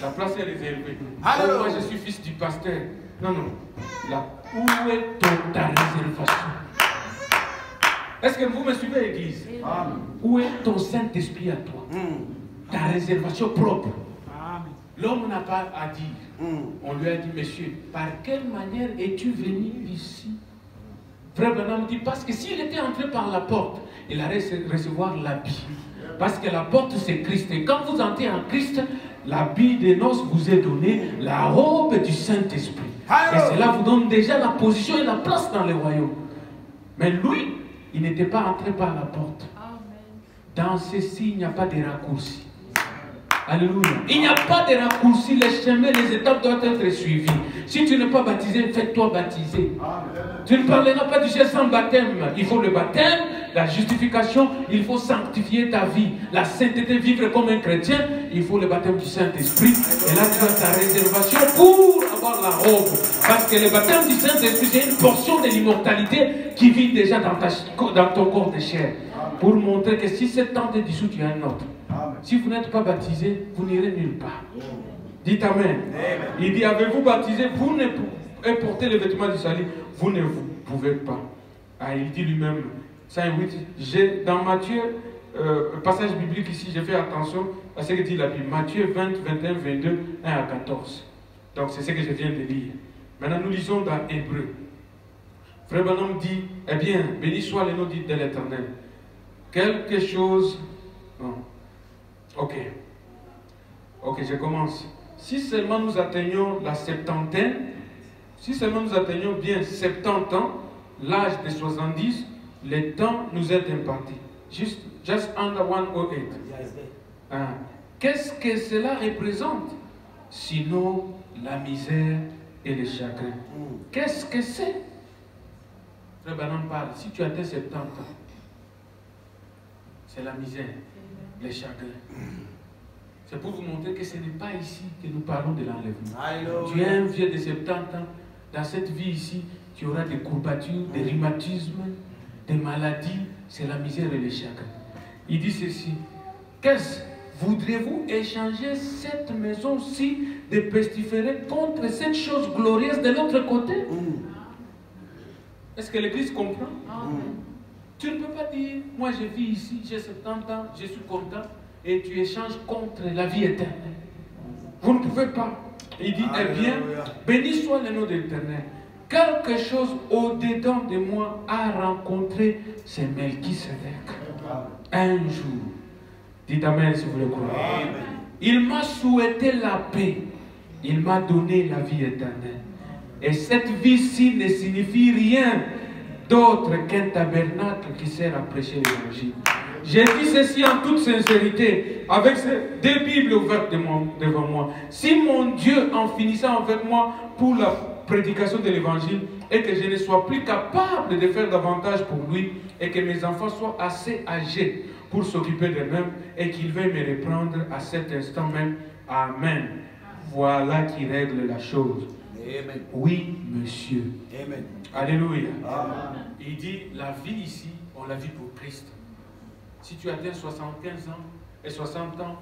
La place est réservée. Oh, moi je suis fils du pasteur. Non, non. Là, où est ta réservation? Est-ce que vous me suivez, Église? Où est ton Saint-Esprit à toi? Ta réservation propre. L'homme n'a pas à dire. On lui a dit, monsieur, par quelle manière es-tu venu ici? Frère Branham dit, parce que s'il était entré par la porte, il allait recevoir l'habit. Parce que la porte, c'est Christ. Et quand vous entrez en Christ, l'habit des noces vous est donné, la robe du Saint-Esprit. Et cela vous donne déjà la position et la place dans le royaume. Mais lui, il n'était pas entré par la porte. Dans ceci, il n'y a pas de raccourci. Alléluia. Il n'y a pas de raccourci. Les chemins, les étapes doivent être suivies. Si tu n'es pas baptisé, fais-toi baptiser. Tu ne parleras pas du ciel sans baptême. Il faut le baptême, La justification, il faut sanctifier ta vie. La sainteté, vivre comme un chrétien, il faut le baptême du Saint-Esprit. Et là, tu as ta réservation pour avoir la robe. Parce que le baptême du Saint-Esprit, c'est une portion de l'immortalité qui vit déjà dans ton corps de chair. Pour montrer que si cet temps est dissous, tu as un autre. Si vous n'êtes pas baptisé, vous n'irez nulle part. Dites Amen. Il dit, avez-vous baptisé, vous ne portez le vêtement du salut, vous ne vous pouvez pas. Ah, il dit lui-même, 5:8, dans Matthieu, passage biblique ici, j'ai fait attention à ce que dit la Bible. Matthieu 20, 21, 22, 1 à 14. Donc c'est ce que je viens de lire. Maintenant nous lisons dans Hébreu. Frère Branham dit, eh bien, béni soit le nom de l'Éternel. Quelque chose... Non. Ok, je commence. Si seulement nous atteignons la septantaine, si seulement nous atteignons bien 70 ans, l'âge de 70, le temps nous est imparti. Just under 108. Qu'est-ce que cela représente? Sinon la misère et le chagrin. Qu'est-ce que c'est? Frère Branham parle, si tu atteins 70 ans, c'est la misère, le chagrin. C'est pour vous montrer que ce n'est pas ici que nous parlons de l'enlèvement. Tu es un vieux de 70 ans, dans cette vie ici, tu auras des courbatures, des rhumatismes, des maladies, c'est la misère et le chagrin. Il dit ceci, qu'est-ce? Voudrez-vous échanger cette maison-ci de pestiférer contre cette chose glorieuse de l'autre côté? Est-ce que l'Église comprend? Tu ne peux pas dire, moi je vis ici, j'ai 70 ans, je suis content, et tu échanges contre la vie éternelle. Vous ne pouvez pas. Il dit, eh bien, béni soit le nom de l'Éternel. Quelque chose au-dedans de moi a rencontré ce Melchisedec. Un jour. Dites Amen si vous le croyez. Il m'a souhaité la paix. Il m'a donné la vie éternelle. Et cette vie-ci ne signifie rien d'autre qu'un tabernacle qui sert à prêcher l'évangile. J'ai dit ceci en toute sincérité, avec ces deux Bibles ouvertes devant moi. Si mon Dieu en finissant avec moi pour la prédication de l'évangile et que je ne sois plus capable de faire davantage pour lui et que mes enfants soient assez âgés pour s'occuper d'eux-mêmes et qu'ils veuillent me reprendre à cet instant même, amen. Voilà qui règle la chose. Amen. Oui, monsieur. Amen. Alléluia. Amen. Il dit, la vie ici, on la vit pour Christ. Si tu atteins 75 ans et 60 ans,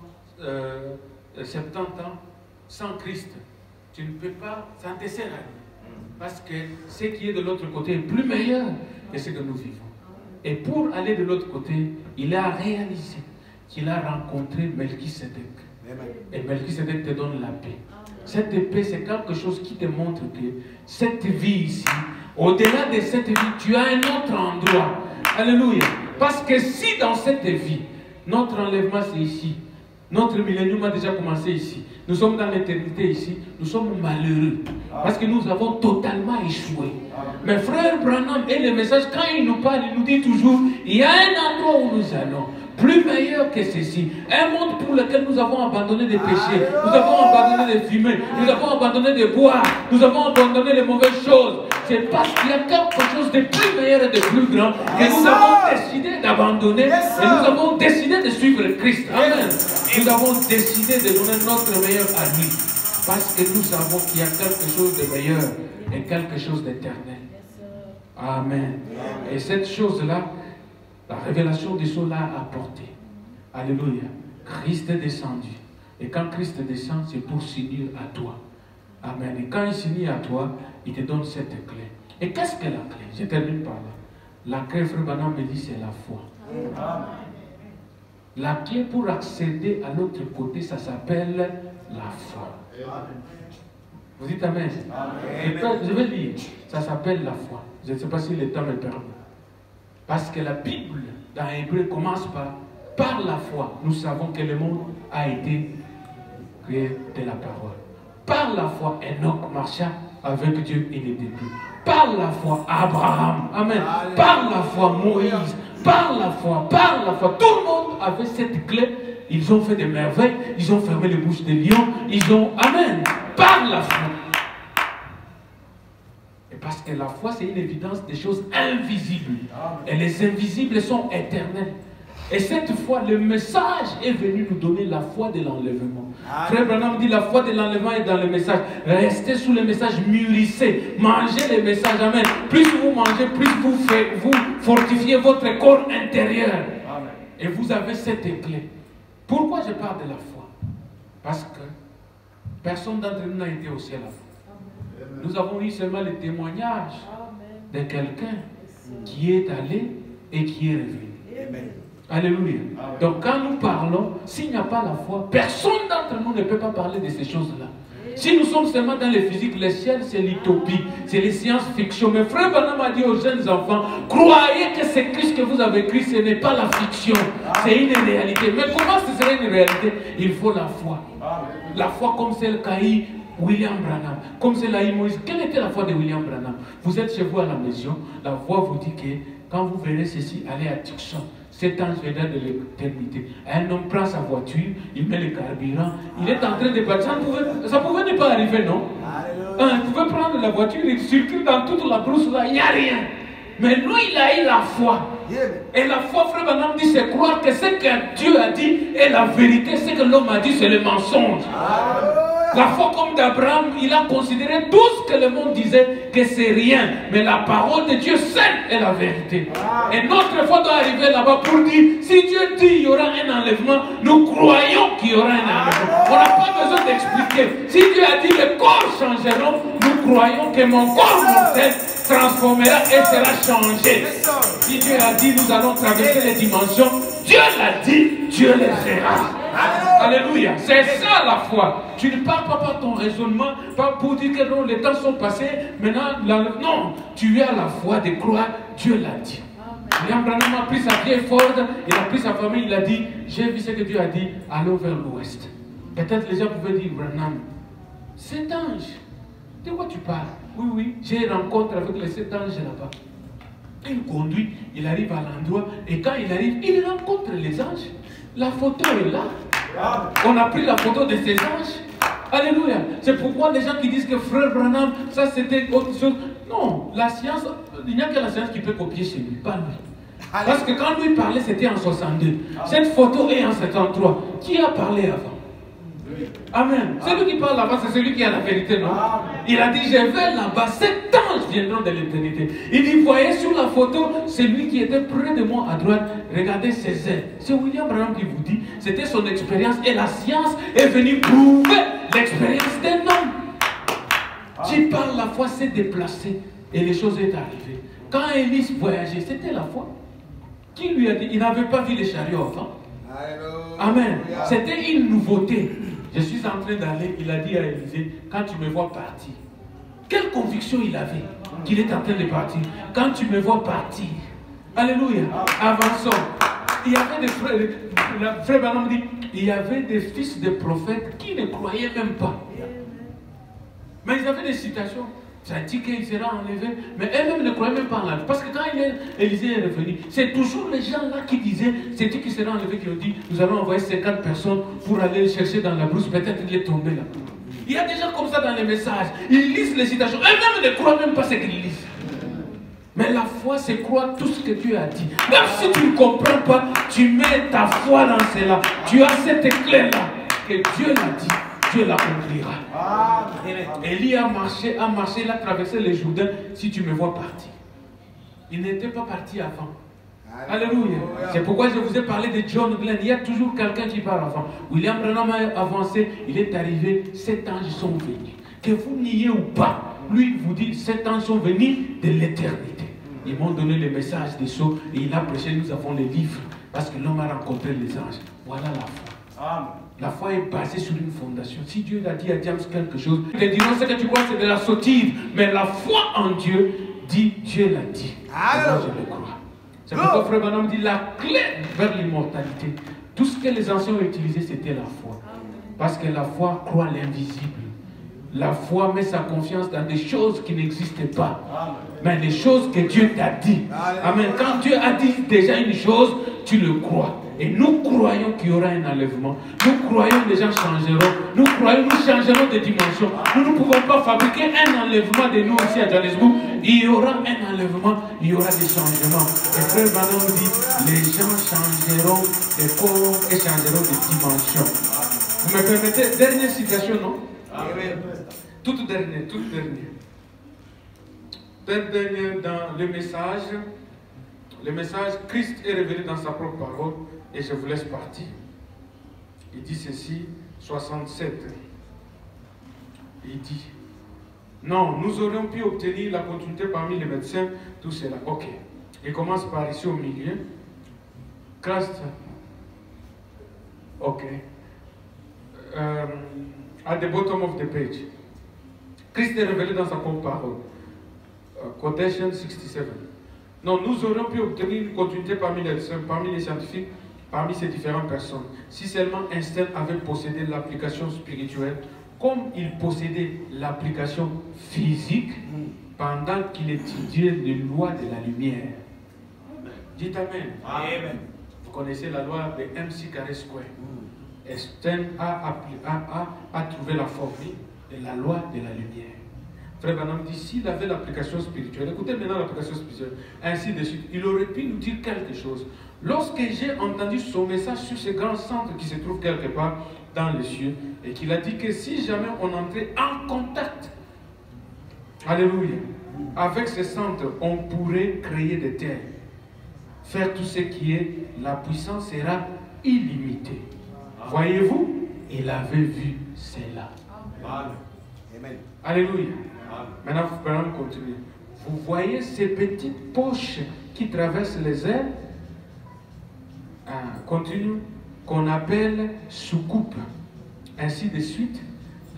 70 ans sans Christ, tu ne peux pas, ça ne te sert à rien. Parce que ce qui est de l'autre côté est plus meilleur que ce que nous vivons. Et pour aller de l'autre côté, il a réalisé qu'il a rencontré Melchisedec. Et Melchisedec te donne la paix. Cette paix, c'est quelque chose qui te montre que cette vie ici, au-delà de cette vie, tu as un autre endroit. Alléluia. Parce que si dans cette vie, notre enlèvement c'est ici, notre millénium a déjà commencé ici, nous sommes dans l'éternité ici, nous sommes malheureux. Parce que nous avons totalement échoué. Mais frère Branham et le message, quand il nous parle, il nous dit toujours, il y a un endroit où nous allons. Plus meilleur que ceci. Un monde pour lequel nous avons abandonné des péchés. Nous avons abandonné de fumer. Nous avons abandonné de boire. Nous avons abandonné les mauvaises choses. C'est parce qu'il y a quelque chose de plus meilleur et de plus grand que nous avons décidé d'abandonner. Et nous avons décidé de suivre Christ. Amen. Nous avons décidé de donner notre meilleur à lui. Parce que nous savons qu'il y a quelque chose de meilleur et quelque chose d'éternel. Amen. Et cette chose-là, la révélation de cela a apporté. Alléluia. Christ est descendu. Et quand Christ descend, c'est pour s'unir à toi. Amen. Et quand il s'unit à toi, il te donne cette clé. Et qu'est-ce que la clé? Je termine par là. La clé, frère Branham me dit, c'est la foi. La clé pour accéder à l'autre côté, ça s'appelle la foi. Vous dites Amen. Je vais lire. Ça s'appelle la foi. Je ne sais pas si le temps me permet. Parce que la Bible, dans Hébreu, commence par la foi. Nous savons que le monde a été créé de la parole. Par la foi, Enoch marcha avec Dieu et n'était plus. Par la foi, Abraham. Amen. Par la foi, Moïse. Par la foi, tout le monde avait cette clé. Ils ont fait des merveilles. Ils ont fermé les bouches des lions. Ils ont, amen. Par la foi. Et Parce que la foi, c'est une évidence des choses invisibles. Et les invisibles sont éternels. Et cette fois, le message est venu nous donner la foi de l'enlèvement. Frère Branham dit la foi de l'enlèvement est dans le message. Restez sous le message, mûrissez, mangez les messages. Amen. Plus vous mangez, plus vous fortifiez votre corps intérieur. Amen. Et vous avez cette clé. Pourquoi je parle de la foi? Parce que personne d'entre nous n'a été au ciel avant. Nous avons eu seulement le témoignage de quelqu'un qui est allé et qui est revenu. Amen. Alléluia. Amen. Donc quand nous parlons, s'il n'y a pas la foi, personne d'entre nous ne peut pas parler de ces choses-là. Si nous sommes seulement dans le physique, le ciel c'est l'utopie, c'est les sciences-fiction. Mais frère Branham a dit aux jeunes enfants, croyez que ce Christ que vous avez écrit, ce n'est pas la fiction, c'est une réalité. Mais comment ce serait une réalité? Il faut la foi. La foi comme celle qu'a eu William Branham, comme celle qu'a eu Moïse. Quelle était la foi de William Branham? Vous êtes chez vous à la maison, la voix vous dit que quand vous verrez ceci, allez à Tucson. Cet ange viendra de l'éternité. Un homme prend sa voiture, il met le carburant, il est en train de partir. Ça pouvait ne pas arriver, non? Il pouvait prendre la voiture, il circule dans toute la brousse là, il n'y a rien. Mais lui, il a eu la foi. Et la foi, frère Branham dit, c'est croire que ce que Dieu a dit est la vérité, ce que l'homme a dit, c'est le mensonge. La foi comme d'Abraham, il a considéré tout ce que le monde disait que c'est rien. Mais la parole de Dieu seule est la vérité. Et notre foi doit arriver là-bas pour dire, si Dieu dit qu'il y aura un enlèvement, nous croyons qu'il y aura un enlèvement. On n'a pas besoin d'expliquer. Si Dieu a dit les corps changeront, nous croyons que mon corps mortel transformera et sera changé. Si Dieu a dit nous allons traverser les dimensions, Dieu l'a dit, Dieu les fera. Alléluia. C'est ça la foi. Tu ne parles pas par ton raisonnement, pas pour dire que non, les temps sont passés. Maintenant, non, tu as la foi de croire, Dieu l'a dit. William Branham a pris sa vieille Ford, il a pris sa famille, il a dit, j'ai vu ce que Dieu a dit, allons vers l'ouest. Peut-être les gens pouvaient dire, Branham, cet ange, de quoi tu parles? Oui, oui, j'ai rencontre avec les 7 anges là-bas. Il conduit, il arrive à l'endroit, et quand il arrive, il rencontre les anges. La photo est là. On a pris la photo de ces anges. Alléluia. C'est pourquoi les gens qui disent que frère Branham, ça c'était autre chose. Non, la science, il n'y a que la science qui peut copier chez lui, pas lui. Parce que quand lui parlait, c'était en 62. Cette photo est en 73. Qui a parlé avant? Amen. Celui qui parle là-bas, c'est celui qui a la vérité, non? Il a dit, je vais là-bas, 7 anges viendront de l'éternité. Il dit, voyez sur la photo, celui qui était près de moi à droite, regardez ses ailes. C'est William Branham qui vous dit, c'était son expérience et la science est venue prouver l'expérience d'un homme. Qui par la foi s'est déplacé et les choses sont arrivées. Quand Élise voyageait, c'était la foi. Qui lui a dit, il n'avait pas vu les chariots avant. Amen. C'était une nouveauté. Je suis en train d'aller, il a dit à Élisée, quand tu me vois partir. Quelle conviction il avait qu'il est en train de partir. Quand tu me vois partir. Alléluia. Avançons. Il y avait des frères, le frère Branham dit, il y avait des fils de prophètes qui ne croyaient même pas. Mais ils avaient des citations. Ça dit qu'il sera enlevé, mais eux-mêmes ne croyaient même pas en l'enlever. Parce que quand Élisée est revenu, c'est toujours les gens là qui disaient, c'est dit qu'il sera enlevé, qui ont dit, nous allons envoyer 50 personnes pour aller le chercher dans la brousse, peut-être qu'il est tombé là. Il y a des gens comme ça dans les messages, ils lisent les citations, eux-mêmes ne croient même pas ce qu'ils lisent. Mais la foi, c'est croire tout ce que Dieu a dit. Même si tu ne comprends pas, tu mets ta foi dans cela. Tu as cette clé-là, que Dieu l'a dit. Dieu l'accomplira. Élie a marché, il a traversé le Jourdain. Si tu me vois partir, il n'était pas parti avant. Alléluia. C'est pourquoi je vous ai parlé de John Glenn. Il y a toujours quelqu'un qui part avant. William Branham a avancé, il est arrivé, 7 anges sont venus. Que vous niez ou pas, lui vous dit 7 anges sont venus de l'éternité. Ils m'ont donné le message des sceaux et il a prêché. Nous avons les livres parce que l'homme a rencontré les anges. Voilà la foi. Amen. La foi est basée sur une fondation. Si Dieu a dit à James quelque chose, il te dira ce que tu crois, c'est de la sottise. Mais la foi en Dieu dit, Dieu l'a dit. Moi, je le crois. C'est pourquoi Frère Branham dit la clé vers l'immortalité. Tout ce que les anciens ont utilisé, c'était la foi. Parce que la foi croit l'invisible. La foi met sa confiance dans des choses qui n'existent pas. Mais des choses que Dieu t'a dit. Amen. Quand Dieu a dit déjà une chose, tu le crois. Et nous croyons qu'il y aura un enlèvement. Nous croyons que les gens changeront. Nous croyons que nous changerons de dimension. Nous ne pouvons pas fabriquer un enlèvement de nous ici à Johannesburg. Il y aura un enlèvement, il y aura des changements. Et frère Manon dit, les gens changeront de corps et changeront de dimension. Vous me permettez, dernière citation, non? Toute dernière, toute dernière. Toute dernière dans le message, Christ est révélé dans sa propre parole, et je vous laisse partir. Il dit ceci, 67. Il dit, non, nous aurions pu obtenir la continuité parmi les médecins, tout cela. Ok. Il commence par ici au milieu. Christ. Ok. At the bottom of the page. Christ est révélé dans sa propre parole. Quotation 67. Non, nous aurions pu obtenir une continuité parmi les scientifiques, parmi ces différentes personnes, si seulement Einstein avait possédé l'application spirituelle, comme il possédait l'application physique, pendant qu'il étudiait les lois de la lumière. Dites Amen. Amen. Vous connaissez la loi de MC carré square. Einstein a trouvé la formule de la loi de la lumière. Frère Branham dit, s'il avait l'application spirituelle, écoutez maintenant l'application spirituelle, ainsi de suite, il aurait pu nous dire quelque chose. Lorsque j'ai entendu son message sur ce grand centre qui se trouve quelque part dans les cieux, et qu'il a dit que si jamais on entrait en contact, alléluia, avec ce centre, on pourrait créer des terres, faire tout ce qui est, la puissance sera illimitée. Voyez-vous, il avait vu cela. Amen. Alléluia. Maintenant, vous pouvez continuer. Vous voyez ces petites poches qui traversent les airs, continue, qu'on appelle soucoupe. Ainsi de suite,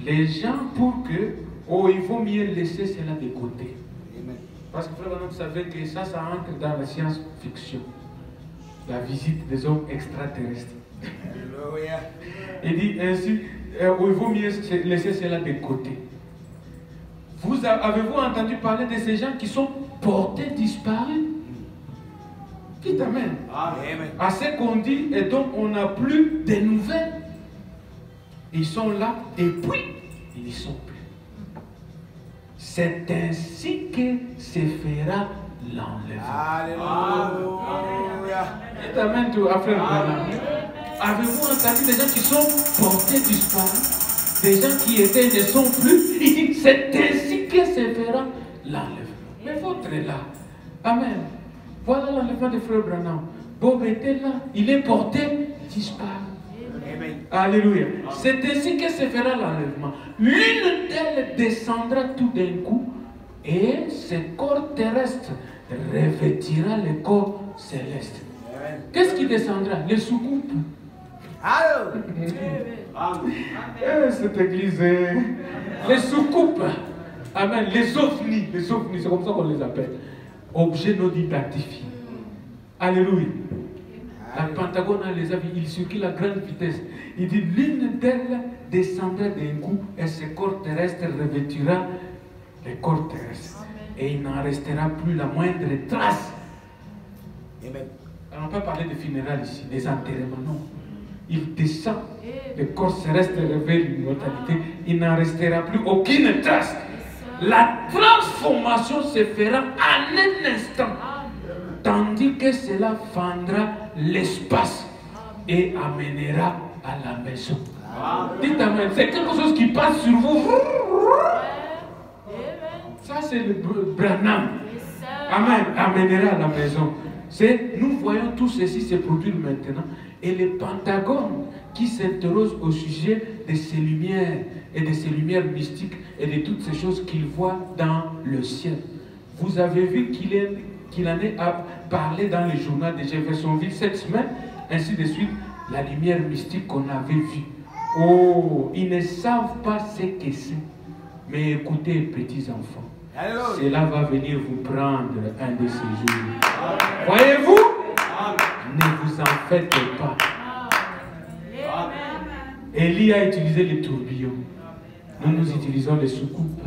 les gens, pour que, il vaut mieux laisser cela de côté. Parce que frère, vous savez que ça entre dans la science-fiction. La visite des hommes extraterrestres. Il dit ainsi, il vaut mieux laisser cela de côté. Avez-vous entendu parler de ces gens qui sont portés disparus? Dites Amen. Amen. À ce qu'on dit et donc on n'a plus de nouvelles. Ils sont là et puis ils n'y sont plus. C'est ainsi que se fera l'enlèvement. Alléluia. Dites Amen tout à frère. Avez-vous entendu des gens qui sont portés disparus? Des gens qui étaient ne sont plus. Il dit, c'est ainsi que se fera l'enlèvement. Mais votre est là. Amen. Voilà l'enlèvement de frère Branham. Bob était là. Il est porté disparu. Amen. Alléluia. C'est ainsi que se fera l'enlèvement. L'une d'elles descendra tout d'un coup et ce corps terrestre revêtira le corps céleste. Qu'est-ce qui descendra? Les soucoupes. Cette église, les soucoupes, amen, les ovnis, c'est comme ça qu'on les appelle, objets non identifiés. Alléluia. Le Pentagone les a vus, il circule à grande vitesse. Il dit, l'une d'elles descendra d'un coup et ce corps terrestre revêtira le corps terrestre. Et il n'en restera plus la moindre trace. Amen. On ne peut pas parler de funérailles ici, des enterrements, non. Il descend, le corps céleste révèle l'immortalité, il n'en restera plus aucune trace. La transformation se fera en un instant, tandis que cela fendra l'espace et amènera à la maison. Dites Amen, c'est quelque chose qui passe sur vous. Ça c'est le Branham. Amen, amènera à la maison. Nous voyons tout ceci se produire maintenant. Et le Pentagone qui s'interroge au sujet de ces lumières et de ces lumières mystiques et de toutes ces choses qu'il voit dans le ciel. Vous avez vu qu'il en est parlé dans le journal de Jeffersonville cette semaine, ainsi de suite, la lumière mystique qu'on avait vue. Oh, ils ne savent pas ce que c'est. Mais écoutez, petits enfants, cela va venir vous prendre un de ces jours. Voyez-vous? Ne vous en faites pas. Élie a utilisé les tourbillons. Nous, nous utilisons les soucoupes.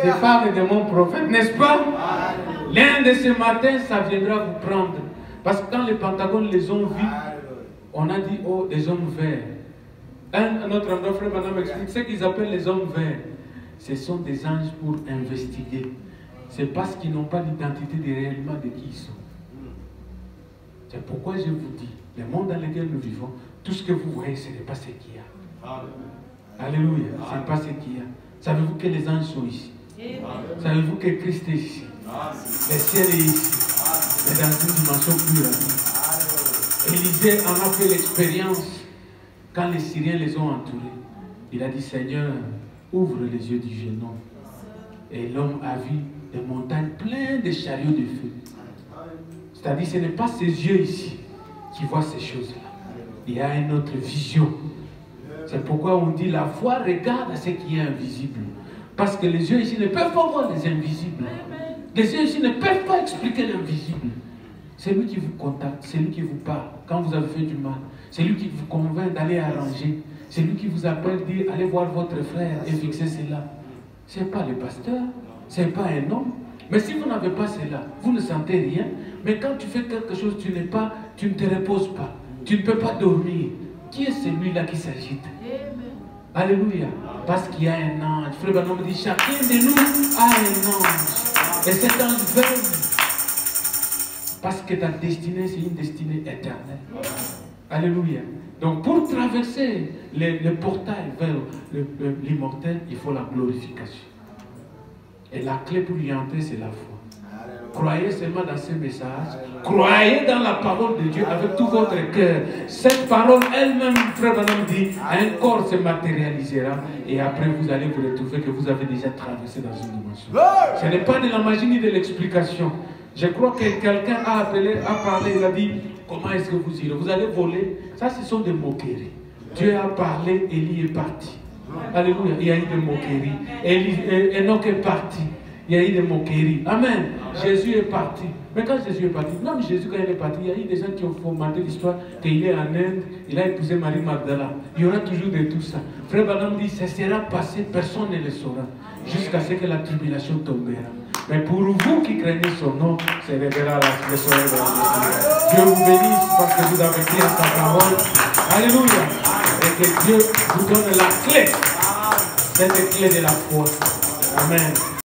Je parle de mon prophète, n'est-ce pas? L'un de ces matins, ça viendra vous prendre. Parce que quand les Pentagones les ont vus, on a dit, oh, des hommes verts. Un autre endroit, frère Madame explique, ce qu'ils appellent les hommes verts, ce sont des anges pour investiguer. C'est parce qu'ils n'ont pas l'identité réellement de qui ils sont. C'est pourquoi je vous dis, le monde dans lequel nous vivons, tout ce que vous voyez, ce n'est pas ce qu'il y a. Alléluia, ce n'est pas ce qu'il y a. Savez-vous que les anges sont ici? Savez-vous que Christ est ici? Le ciel est ici. Mais dans une dimension plus rapide. Élisée en a fait l'expérience quand les Syriens les ont entourés. Il a dit, Seigneur, ouvre les yeux du jeune homme. Et l'homme a vu des montagnes pleines de chariots de feu. C'est-à-dire, ce n'est pas ses yeux ici qui voient ces choses-là. Il y a une autre vision. C'est pourquoi on dit la foi regarde à ce qui est invisible. Parce que les yeux ici ne peuvent pas voir les invisibles. Les yeux ici ne peuvent pas expliquer l'invisible. C'est lui qui vous contacte, c'est lui qui vous parle quand vous avez fait du mal. C'est lui qui vous convainc d'aller arranger. C'est lui qui vous appelle, dire allez voir votre frère et fixer cela. Ce n'est pas le pasteur, ce n'est pas un homme. Mais si vous n'avez pas cela, vous ne sentez rien. Mais quand tu fais quelque chose, tu ne te reposes pas. Tu ne peux pas dormir. Qui est celui-là qui s'agite? Alléluia. Parce qu'il y a un ange. Frère Branham dit, chacun de nous a un ange. Et cet ange veille. Parce que ta destinée, c'est une destinée éternelle. Alléluia. Donc pour traverser le portail vers l'immortel, il faut la glorification. Et la clé pour y entrer, c'est la foi. Croyez seulement dans ce message. Croyez dans la parole de Dieu avec tout votre cœur. Cette parole elle-même, frère Branham dit, un corps se matérialisera. Et après, vous allez vous retrouver que vous avez déjà traversé dans une dimension. Ce n'est pas de la magie ni de l'explication. Je crois que quelqu'un a appelé, a parlé, il a dit, comment est-ce que vous irez? Vous allez voler. Ça, ce sont des moqueries. Dieu a parlé, Élie est parti. Alléluia. Il y a eu des moqueries. Enoch est parti. Il y a eu des moqueries. Amen. Jésus est parti. Mais quand Jésus est parti, non, mais Jésus, quand il est parti, il y a eu des gens qui ont fomenté l'histoire qu'il est en Inde, il a épousé Marie Magdala. Il y aura toujours de tout ça. Frère Branham dit, ça sera passé, personne ne le saura, jusqu'à ce que la tribulation tombera. Mais pour vous qui craignez son nom, c'est révélera le soleil de la vie. Dieu vous bénisse parce que vous avez cru à sa parole. Alléluia. Et que Dieu vous donne la clé. Cette clé de la foi. Amen.